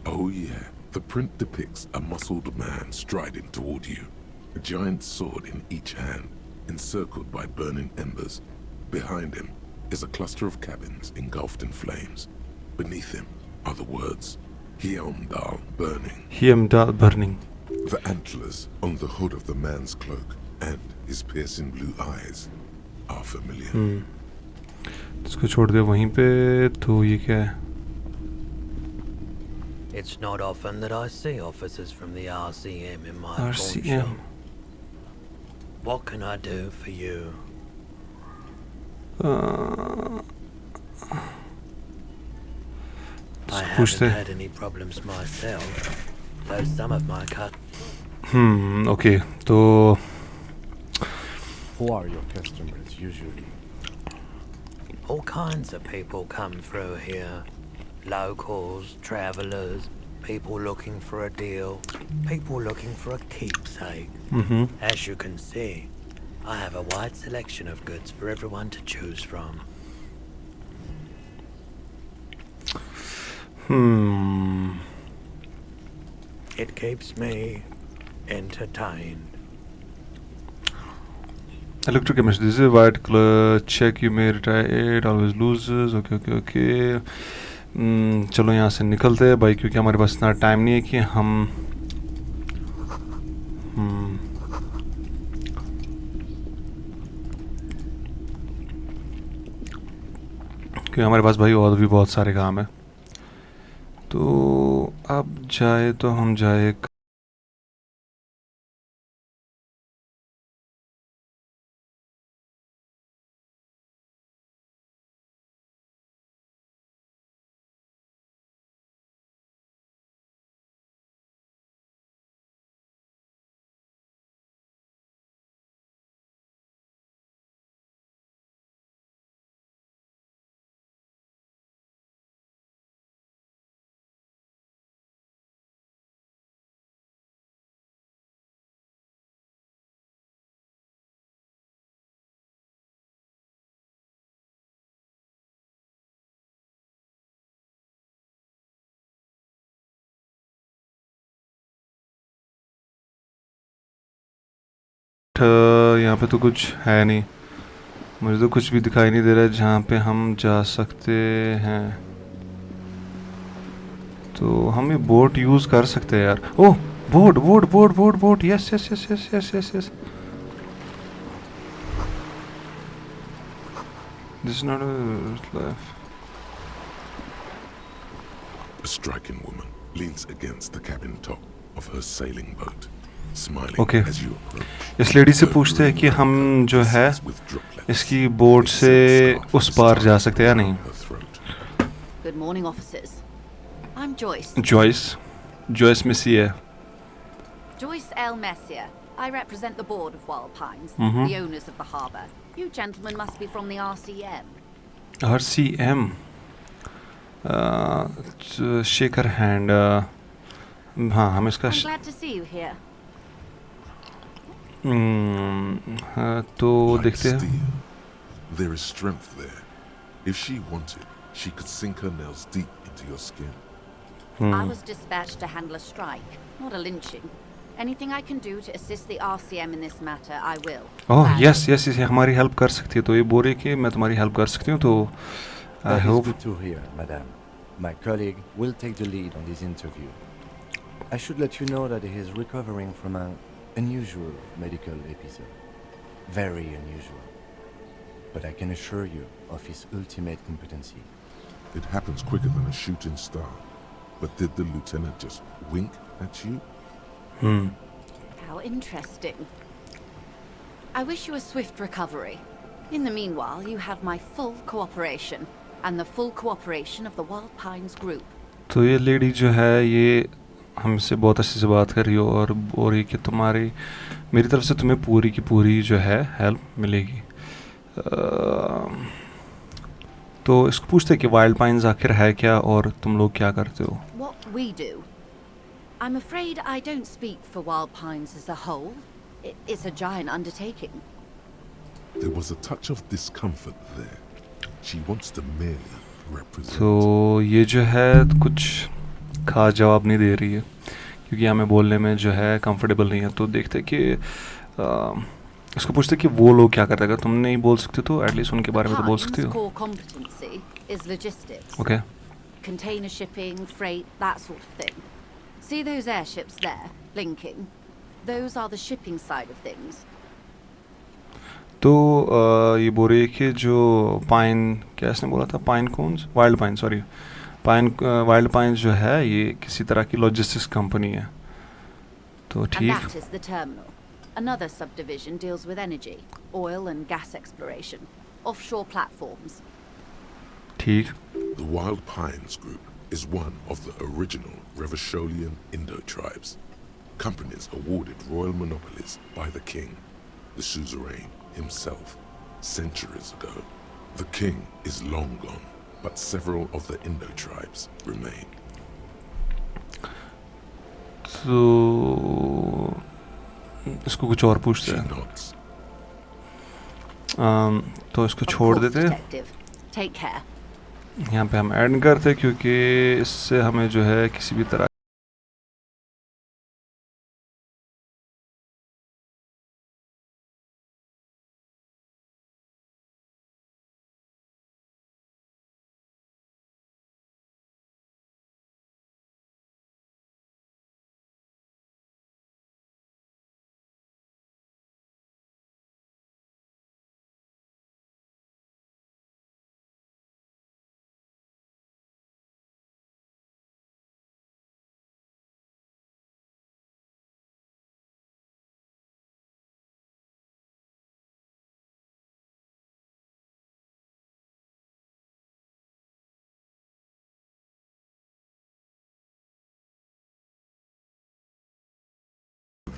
Oh yeah, the print depicts a muscled man striding toward you, a giant sword in each hand, encircled by burning embers. Behind him is a cluster of cabins engulfed in flames. Beneath him are the words, Hiamdal burning. Hiamdal burning. The antlers on the hood of the man's cloak and his piercing blue eyes are familiar. इसको छोड़ दे वहीं पे. तो ये क्या है? It's not often that I see officers from the RCM in my RCM. pawn shop. What can I do for you? I haven't had any problems myself, though some of my Okay. तो who are your customers usually? all kinds of people come through here. Locals, travelers, people looking for a deal, people looking for a keepsake. As you can see, I have a wide selection of goods for everyone to choose from. It keeps me entertained. Electrochemistry. This is a white color. Check you may retire it. Always loses. Okay. चलो यहाँ से निकलते हैं भाई, क्योंकि हमारे पास इतना time नहीं है कि हम क्योंकि हमारे पास भाई और भी बहुत सारे काम है. तो अब जाए तो हम जाए यहाँ पे तो कुछ है नहीं. मुझे तो कुछ भी दिखाई नहीं दे रहा है जहाँ पे हम जा सकते हैं. तो हम ये बोट यूज़ कर सकते हैं यार. Oh, boat boat boat boat boat, yes yes yes yes yes yes yes. This is not a life. A striking woman leans against the cabin top of her sailing boat, smiling Okay. as you approach. इस lady से पूछते हैं कि हम जो है इसकी boat से उस पार जा सकते हैं या नहीं. Good morning, officers. I'm Joyce. Joyce Messier. Joyce L. Messier. I represent the board of Wild Pines, Mhm. the owners of the harbour. You gentlemen must be from the RCM. RCM. Shake her hand. हाँ, हम इसका I'm glad to see you here. तो Like देखते हैं. steel, there is strength there. If she wanted, she could sink her nails deep into your skin. I was dispatched to handle a strike, not a lynching. Anything I can do to assist the RCM in this matter, I will. Oh yes yes yes, हमारी help कर सकती है. तो ये बोल रही है कि मैं तुम्हारी हेल्प कर सकती हूँ. तो I That is hope. good to hear, madame. My colleague will take the lead on this interview. I should let you know that he is recovering from an unusual medical episode. Very unusual. But I can assure you of his ultimate competency. It happens quicker than a shooting star. But did the lieutenant just wink at you? How interesting. I wish you a swift recovery. In the meanwhile, you have my full cooperation, and the full cooperation of the Wild Pines group. तो ये lady जो है ये हमसे बहुत अच्छे से बात कर रही हो और बोल रही कि तुम्हारी मेरी तरफ से तुम्हें पूरी की पूरी जो है हेल्प मिलेगी. तो इसको पूछते हैं कि वाइल्ड पाइन्स आखिर है क्या और तुम लोग क्या करते हो. What we do. I'm afraid I don't speak for Wild Pines as a whole. It's a giant undertaking. There was a touch of discomfort there. She wants to merely represent. तो ये जो है कुछ खास जवाब नहीं दे रही है क्योंकि हमें बोलने में जो है कंफर्टेबल नहीं है. तो देखते कि इसको पूछते कि वो लोग क्या करते हैं. अगर तुम नहीं बोल सकते तो एटलीस्ट उनके बारे में तो बोल सकते Pines' हो. core competency is logistics. Okay. Container shipping, freight, that sort of thing. See those airships there, blinking? Those are the shipping side of things. तो ये बोल रही है कि जो पाइन क्या इसने बोला था pine cones wild pine sorry pine wild pine जो है ये किसी तरह की लॉजिस्टिक्स कंपनी है. तो And ठीक. that is the terminal. Another subdivision deals with energy, oil and gas exploration, offshore platforms. ठीक. The Wild Pines Group is one of the original Revacholian Indo-tribes. Companies awarded royal monopolies by the king, the suzerain himself, centuries ago. The king is long gone, but several of the Indo-tribes remain. तो इसको कुछ और पूछते हैं. तो इसको छोड़ देते हैं. Detective, take care. यहाँ पे हम ऐड करते हैं क्योंकि इससे हमें जो है किसी भी तरह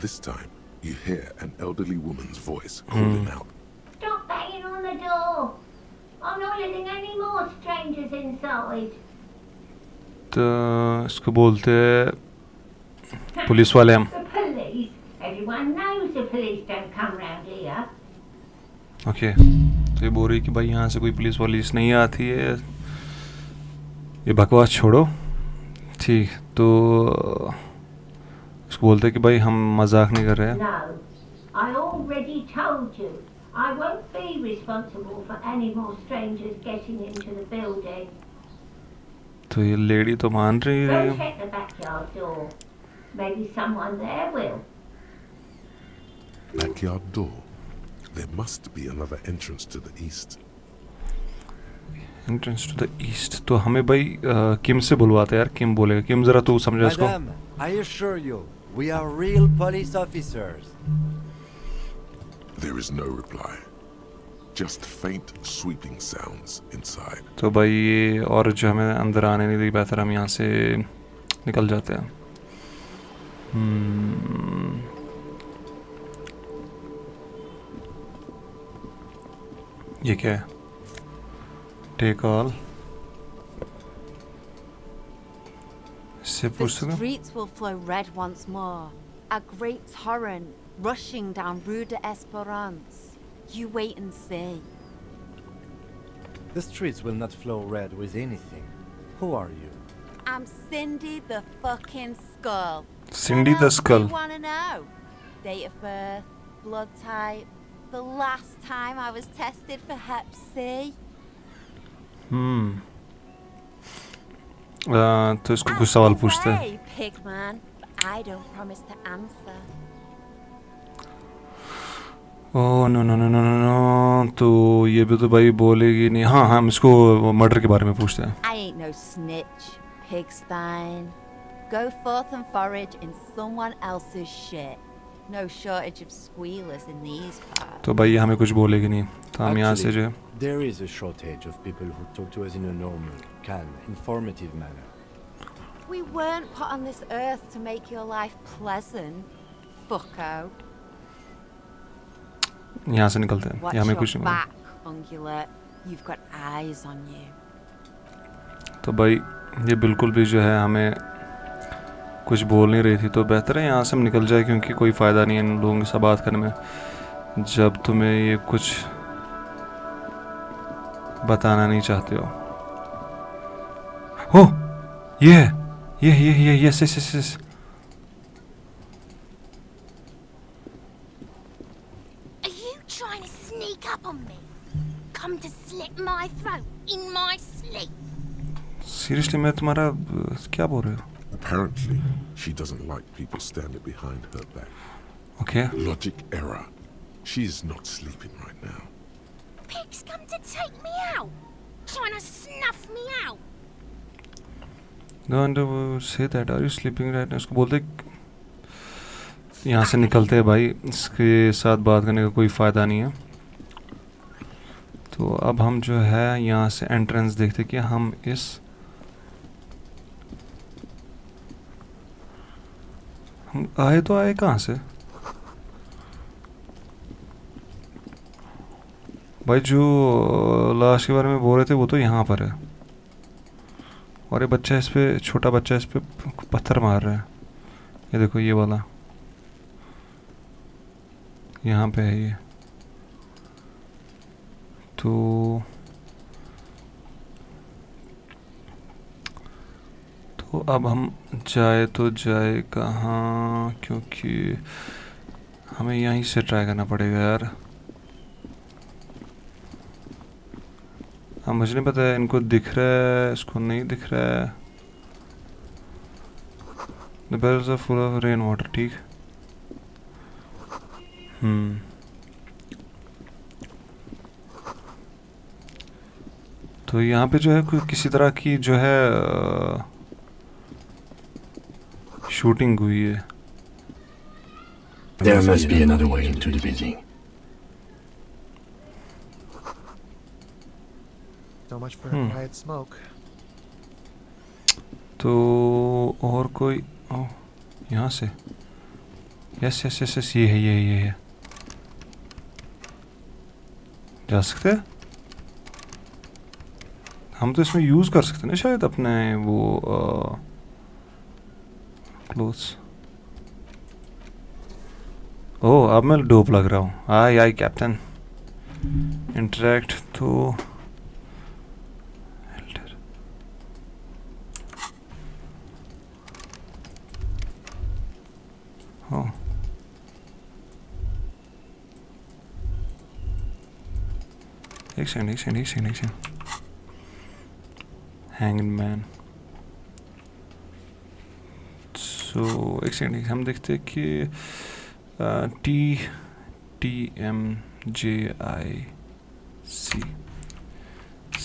This time, you hear an elderly woman's voice calling out. Stop banging on the door. I'm not letting any more strangers inside. तो इसको बोलते हैं पुलिस वाले हम. The police? Everyone knows the police don't come round here. Okay. तो ये बोल रही कि भाई यहाँ से कोई पुलिस वॉलिस नहीं आती है. ये बकवास छोड़ो. ठीक. तो इसको बोलते हैं कि भाई हम मजाक नहीं कर रहे हैं. No, I already told you. I won't be responsible for any more strangers getting into the building. तो ये लेडी तो मान रही Go है. check the backyard door. Maybe someone there will. Backyard door. There must be another entrance to the east. Entrance to the east. तो हमें भाई किम से बुलवाते यार. किम बोलेगा. किम जरा तू समझा इसको. Madam, I assure you, we are real police officers. There is no reply. Just faint sweeping sounds inside. तो भाई ये और जो हमें अंदर आने नहीं दी, बेहतर हम यहाँ से निकल जाते हैं. ये क्या है? Take all. इससे The पूछ सकूं? streets will flow red once more. A great torrent rushing down Rue d'Esperance. You wait and see. The streets will not flow red with anything. Who are you? I'm Cindy the fucking Skull. Cindy What the else do Skull. you wanna know? Date of birth, blood type, the last time I was tested for Hep C. तो इसको कुछ सवाल पूछते हैं. Hey, pigman. I don't promise to answer. Oh no no no no no no. तो ये भी तो भाई बोलेगी नहीं. हाँ हम इसको मर्डर के बारे में पूछते हैं. I ain't no snitch, pigstein. Go forth and forage in someone else's shit. No shortage of squealers in these parts. तो भाई ये हमें कुछ बोलेगी नहीं. तो हम यहाँ से जो है. There is a shortage of people who talk to us in a normal, calm, informative manner. We weren't put on this earth to make your life pleasant, fucko. यहाँ से निकलते हैं. Watch ये हमें your कुछ नहीं. back, ungulate. You've got eyes on you. तो भाई ये बिल्कुल भी जो है हमें कुछ बोल नहीं रही थी. तो बेहतर है यहाँ से हम निकल जाए, क्योंकि कोई फ़ायदा नहीं है इन लोगों के साथ बात करने में जब तुम्हें ये कुछ बताना नहीं चाहते हो. हो ये है. ये yes yes yes yes. Are you trying to sneak up on me? Come to slit my throat in my sleep? Seriously मैं तुम्हारा क्या बोल रहे हो? Apparently, she doesn't like people standing behind her back. Okay. Logic error. She's not sleeping right now. Pigs come to take me out. Trying to snuff me out. Don't say that. Are you sleeping right now? इसको बोलते यहाँ से निकलते हैं भाई. इसके साथ बात करने का कोई फ़ायदा नहीं है. तो अब हम जो है यहाँ से एंट्रेंस देखते कि हम हम आए तो आए कहाँ से भाई. जो लाश के बारे में बोल रहे थे वो तो यहाँ पर है, और ये बच्चा इस पे, छोटा बच्चा इस पे पत्थर मार रहा है. ये देखो ये वाला यहाँ पे है ये. तो अब हम जाए तो जाए कहाँ, क्योंकि हमें यहीं से ट्राई करना पड़ेगा यार. मुझे नहीं पता है इनको दिख रहा है, इसको नहीं दिख रहा है. The barrels are full of rain water. ठीक. तो यहाँ पे जो है कोई किसी तरह की जो है शूटिंग हुई है. There must be another way into the building. So much for a quiet smoke. तो और कोई यहाँ से. Yes yes yes yes. ये है. जा सकते हैं हम. तो इसमें यूज़ कर सकते हैं ना शायद अपने वो क्लोथ्स. ओह अब मैं डोप लग रहा हूँ. आई कैप्टन. इंटरेक्ट तो एक सेकंड. हैंगन मैन. So एक सेकंड हम देखते हैं कि TMJIC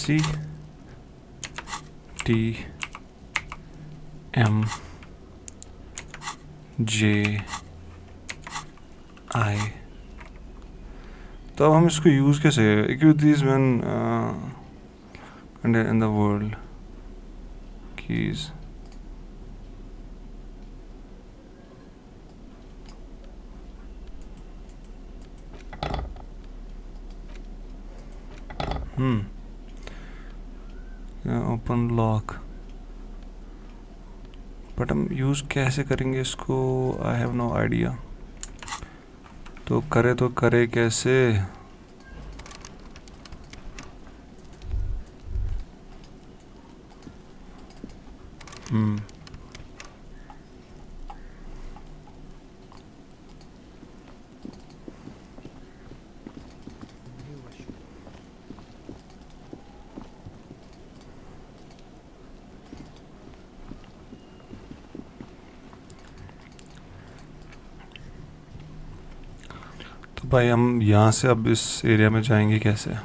CTMJI. तो अब हम इसको यूज़ कैसे equip these when in the world keys. Open lock, but हम यूज़ कैसे करेंगे इसको? I have no idea. तो करे कैसे? तो भाई हम यहाँ से अब इस एरिया में जाएंगे कैसे?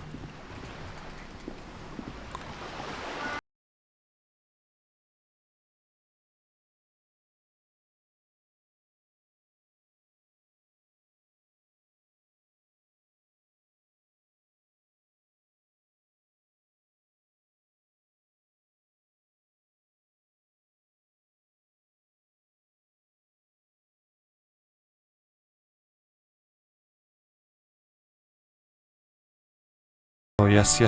यस.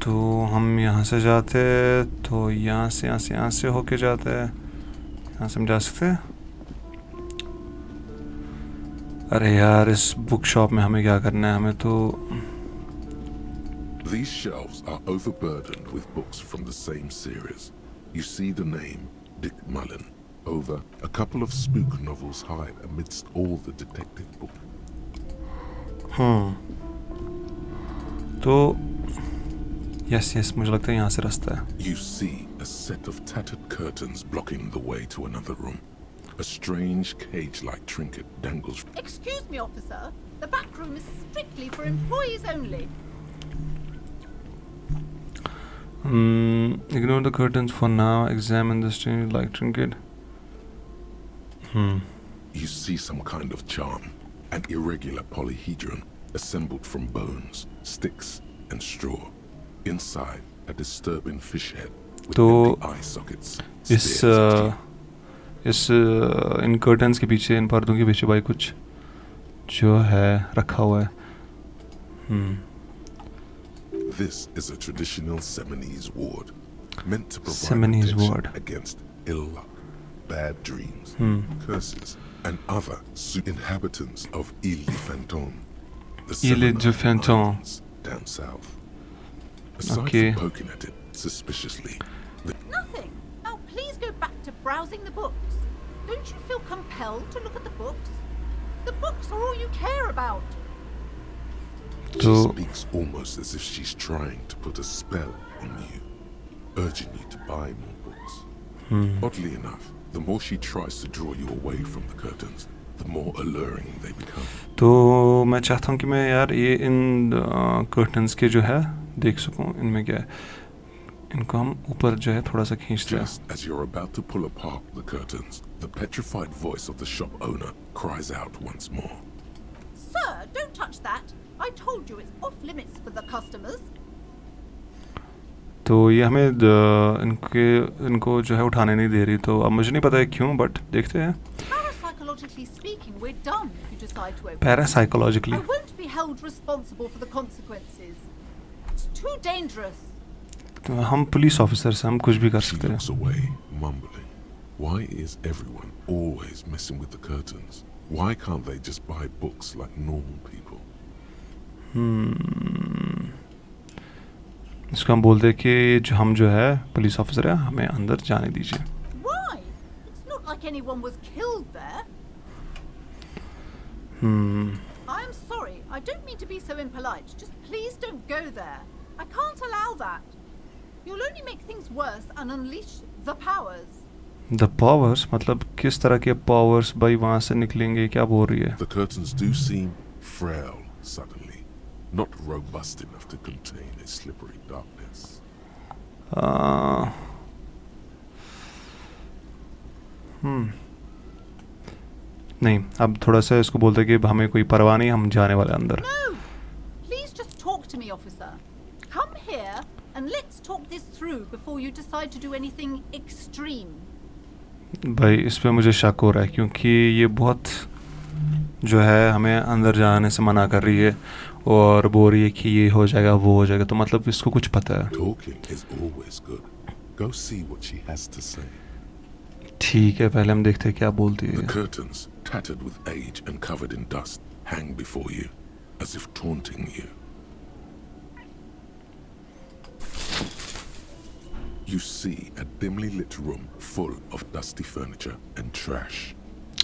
तो हम यहाँ से जाते, तो यहाँ से होके जाते हैं. यहाँ से हम जा सकते हैं. अरे यार इस बुक शॉप में हमें क्या करना है? हमें तो These shelves are overburdened with books from the same series. You see the name Dick Mullen over a couple of spook novels hide amidst all the detective books. तो यस मुझे लगता है यहाँ से रास्ता है. You see a set of tattered curtains blocking the way to another room. A strange cage-like trinket dangles. Excuse me, officer. The back room is strictly for employees only. Ignore the curtains for now. Examine the strange-like trinket. You see some kind of charm. An irregular polyhedron assembled from bones, sticks, and straw. Inside, a disturbing fish head with empty eye sockets. In curtains के पीछे, इन पर्दों के पीछे भाई कुछ जो है रखा हुआ है. This is a traditional Seminese ward, meant to provide Seminese protection ward against ill luck, bad dreams, curses, and other inhabitants of Ile de Fantôme, the Seminole Islands down south. Aside from poking at it suspiciously, Nothing. Now please go back to browsing the books. Don't you feel compelled to look at the books? The books are all you care about. She speaks almost as if she's trying to put a spell on you, urging you to buy more books. Oddly enough, the more she tries to draw you away from the curtains, the more alluring they become. तो मैं चाहता हूँ कि मैं यार ये इन curtains के जो है देख सकूँ इनमें क्या है. इनको हम ऊपर जो है थोड़ा सा खींचते हैं. Just as you're about to pull apart the curtains, the petrified voice of the shop owner cries out once more. Sir, don't touch that. I told you it's off limits for the customers. तो ये हमें इनको जो है उठाने नहीं दे रही. तो अब मुझे नहीं पता है क्यों, बट देखते हैं. Parapsychologically speaking, we're done if you decide to open. Parapsychologically. I won't be held responsible for the consequences. It's too dangerous. तो हम पुलिस ऑफिसर से हम कुछ भी कर सकते हैं. She looks away, mumbling. Why is everyone always messing with the curtains? Why can't they just buy books like normal people? इसको हम बोलते हैं कि जो हम जो है पुलिस ऑफिसर है, हमें अंदर जाने दीजिए. Why? It's not like anyone was killed there. I'm sorry. I don't mean to be so impolite. Just please don't go there. I can't allow that. You'll only make things worse and unleash the powers. The powers मतलब किस तरह के powers भाई वहाँ से निकलेंगे क्या बोल रही है? The curtains do seem frail suddenly, not robust enough to contain a slippery darkness. नहीं, अब थोड़ा सा इसको बोलते कि हमें कोई परवाह नहीं, हम जाने वाले अंदर. No! Please just talk to me, officer. Come here and let's talk this through before you decide to do anything extreme. भाई इस पे मुझे शक हो रहा है क्योंकि ये बहुत जो है हमें अंदर जाने से मना कर रही है और बोल रही है कि ये हो जाएगा वो हो जाएगा, तो मतलब इसको कुछ पता है. Talking is always good. Go see what she has to say. ठीक है, पहले हम देखते हैं क्या बोलती है. The curtains, tattered with age and covered in dust, hang before you, as if taunting you. You see a dimly lit room full of dusty furniture and trash.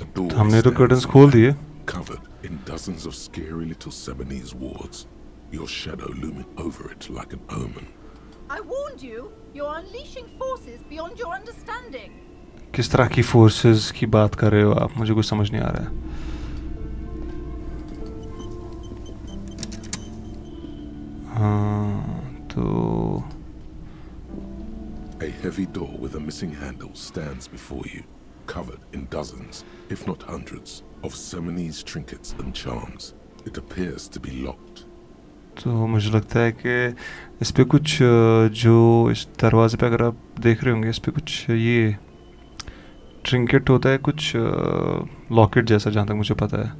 A doorway हमने तो curtains stands खोल दिए. covered in dozens of scary little Seminese wards, your shadow looming over it like an omen. I warned you, you're unleashing forces beyond your understanding. किस तरह की forces की बात कर रहे हो आप? मुझे कुछ समझ नहीं आ रहा है. हाँ तो A heavy door with a missing handle stands before you, covered in dozens, if not hundreds, of Seminese trinkets and charms. It appears to be locked. तो मुझे लगता है कि इस पे कुछ जो इस दरवाजे पे अगर आप देख रहे होंगे इस पे कुछ ये ट्रिंकेट होता है, कुछ लॉकेट जैसा जहाँ तक मुझे पता है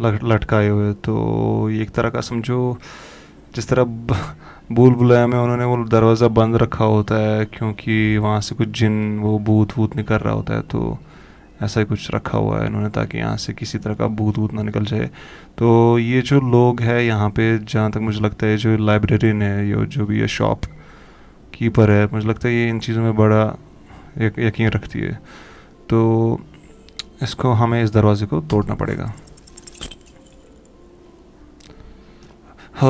लटकाए हुए. तो ये एक तरह का समझो जिस तरह भूल भुलैया में उन्होंने वो दरवाज़ा बंद रखा होता है क्योंकि वहाँ से कुछ जिन वो भूत वूत निकल रहा होता है, तो ऐसा ही कुछ रखा हुआ है इन्होंने ताकि यहाँ से किसी तरह का भूत वूत ना निकल जाए. तो ये जो लोग हैं यहाँ पे, जहाँ तक मुझे लगता है जो लाइब्रेरियन है या जो भी ये शॉप कीपर है, मुझे लगता है ये इन चीज़ों में बड़ा यकीन रखती है. तो इसको हमें इस दरवाजे को तोड़ना पड़ेगा. ओ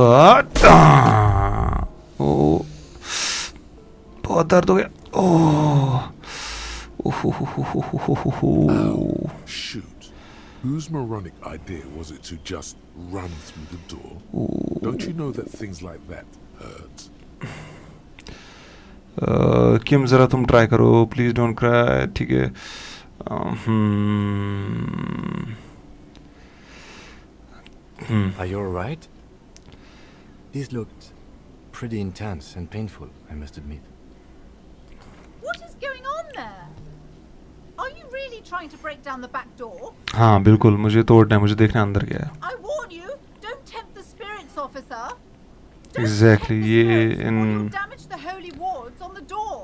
बहुत दर्द हो गया. Shoot. Whose moronic idea was it to just run through the door? Don't you know that things like that hurt? किम ज़रा तुम ट्राई करो, प्लीज़ डोंट क्राई. ठीक है. Are you alright? These looked pretty intense and painful, I must admit. What is going on there? Are you really trying to break down the back door? हाँ बिल्कुल, मुझे तोड़ना है, मुझे देखना है अंदर क्या है. I warn you, don't tempt the spirits, officer. Exactly, ये इन Damage the holy wards on the door.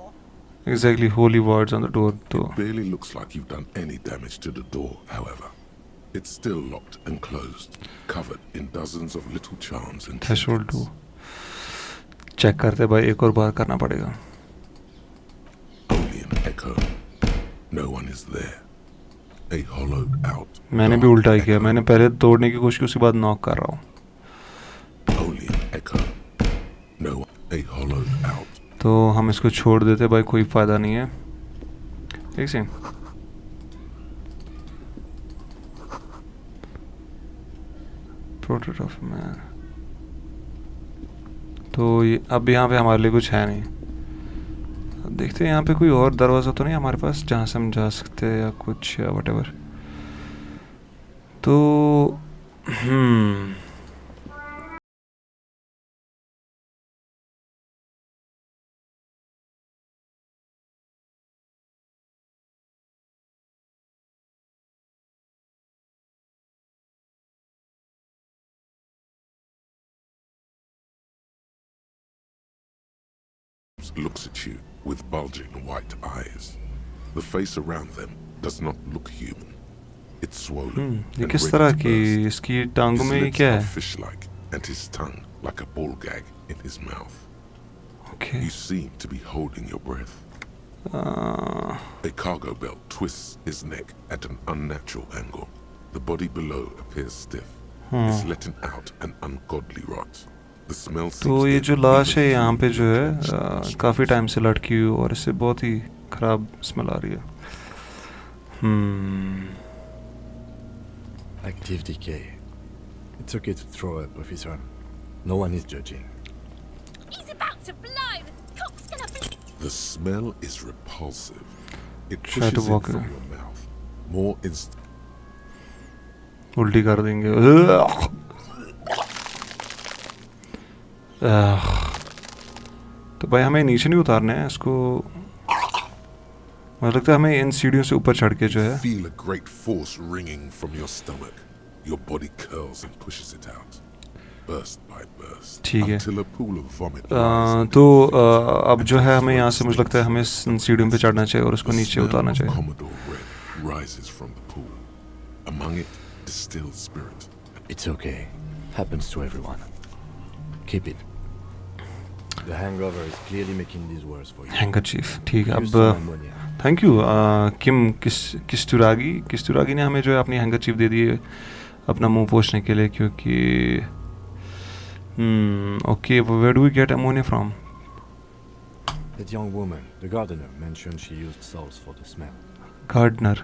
Exactly, holy words on the door. तो It barely looks like you've done any damage to the door, however. It's still locked and closed, covered in dozens of little charms and threshold trinkets. Check करते भाई, एक और बार करना पड़ेगा. Only an echo. No one is there. A hollowed out. मैंने भी उल्टा ही किया, मैंने पहले तोड़ने की कोशिश की, उसके बाद नॉक कर रहा हूँ. Only an echo. No one. A hollowed out. तो हम इसको छोड़ देते भाई, कोई फ़ायदा नहीं है. ठीक से पोर्ट्रेट ऑफ मैन. तो ये अब यहाँ पे हमारे लिए कुछ है नहीं. अब देखते हैं यहाँ पे कोई और दरवाज़ा तो नहीं हमारे पास जहाँ से हम जा सकते हैं या कुछ या वटेवर. तो Looks at you with bulging white eyes. The face around them does not look human. It's swollen ये and किस ready तरह to की burst. इसकी टांगों His में lips क्या are है? fish-like and his tongue like a ball gag in his mouth. Okay. You seem to be holding your breath. A cargo belt twists his neck at an unnatural angle. The body below appears stiff. It's letting out an ungodly rot. The smell तो seems ये जो even लाश है यहाँ पे जो है fresher. काफ़ी टाइम से लटकी हुई और इससे बहुत ही ख़राब स्मेल आ रही है. Active decay. It's okay to throw up, officer. No one is judging. He's about to blow. The cop's gonna be. The smell is repulsive. It Try to pushes in walk from away. your mouth. More उल्टी कर देंगे. तो भाई हमें नीचे नहीं उतारना है इसको. मुझे लगता है हमें इन सीढ़ियों से ऊपर चढ़ के जो है. Feel a great force ringing from your stomach. Your body curls and pushes it out, burst by burst, ठीक है. until a pool of vomit. तो अब जो है हमें यहाँ से मुझे लगता है हमें इन सीढ़ियों पे चढ़ना चाहिए और उसको नीचे उतारना चाहिए. Commodore Red rises from the pool. Among it, distilled spirit. It's okay. Happens to everyone. Keep it. The hangover is clearly making this worse for you. Handkerchief. ठीक है. Use some अब ammonia. थैंक यू किम किस्तुरागी ने हमें जो है अपनी handkerchief दे दी है अपना मुंह पोंछने के लिए क्योंकि okay where do we get ammonia from. That young woman, the gardener, mentioned she used salts for the smell. Gardener.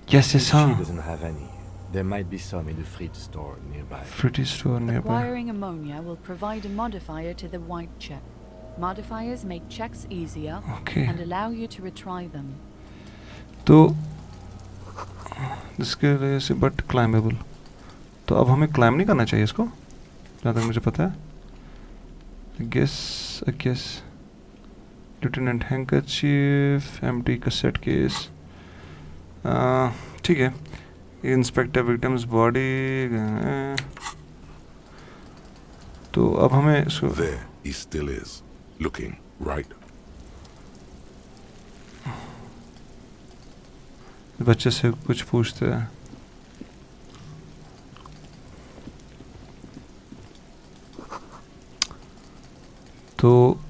Yes, If huh. she doesn't have any, there might be some in the fridge store nearby. Fridge store nearby. Acquiring ammonia will provide a modifier to the white check. Modifiers make checks easier Okay. and allow you to retry them. तो इसके लिए से but क्लाइमेबल. तो अब हमें climb नहीं करना चाहिए इसको जहाँ तक मुझे पता है. गेस लिeutenant हैंकरचीफ एम्प्टी कैसेट केस. ठीक है. Inspector victim's body. तो अब हमें इसको There he still is, looking right. बच्चे से कुछ पूछते हैं. तो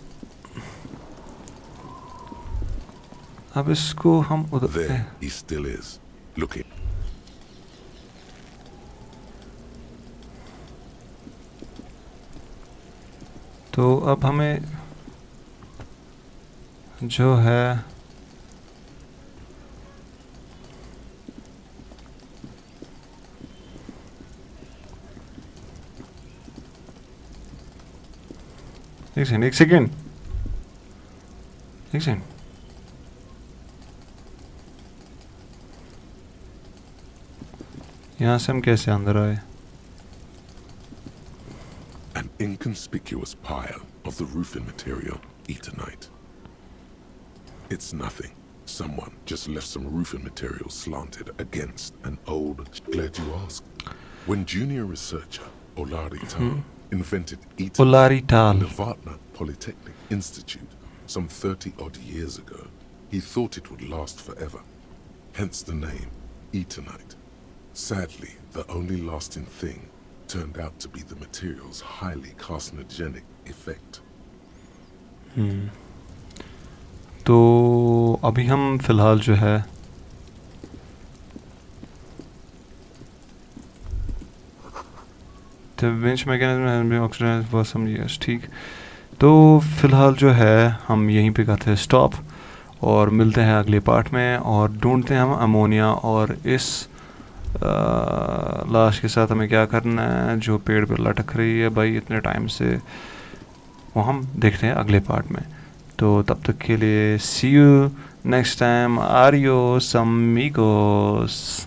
अब इसको हम उधर. There he still is, looking. तो अब हमें जो है एक सेकेंड यहाँ से हम कैसे अंदर आए. An inconspicuous pile of the roofing material, Eternite. It's nothing. Someone just left some roofing material slanted against an old. Glad you asked. When junior researcher Olari Tal invented Olari Tal. in the Vatna Polytechnic Institute some 30-odd years ago, he thought it would last forever. Hence the name, Eternite. Sadly, the only lasting thing turned out to be the material's highly carcinogenic effect. तो अभी हम फिलहाल जो है The bench mechanism has been oxidized for some years. ठीक. तो फिलहाल जो है हम यहीं पे करते हैं स्टॉप और मिलते हैं अगले पार्ट में और ढूंढते हैं हम अमोनिया और इस लाश के साथ हमें क्या करना है जो पेड़ पर लटक रही है भाई इतने टाइम से. वो हम देखते हैं अगले पार्ट में. तो तब तक के लिए सी यू नेक्स्ट टाइम. आरियोस अमीगोस.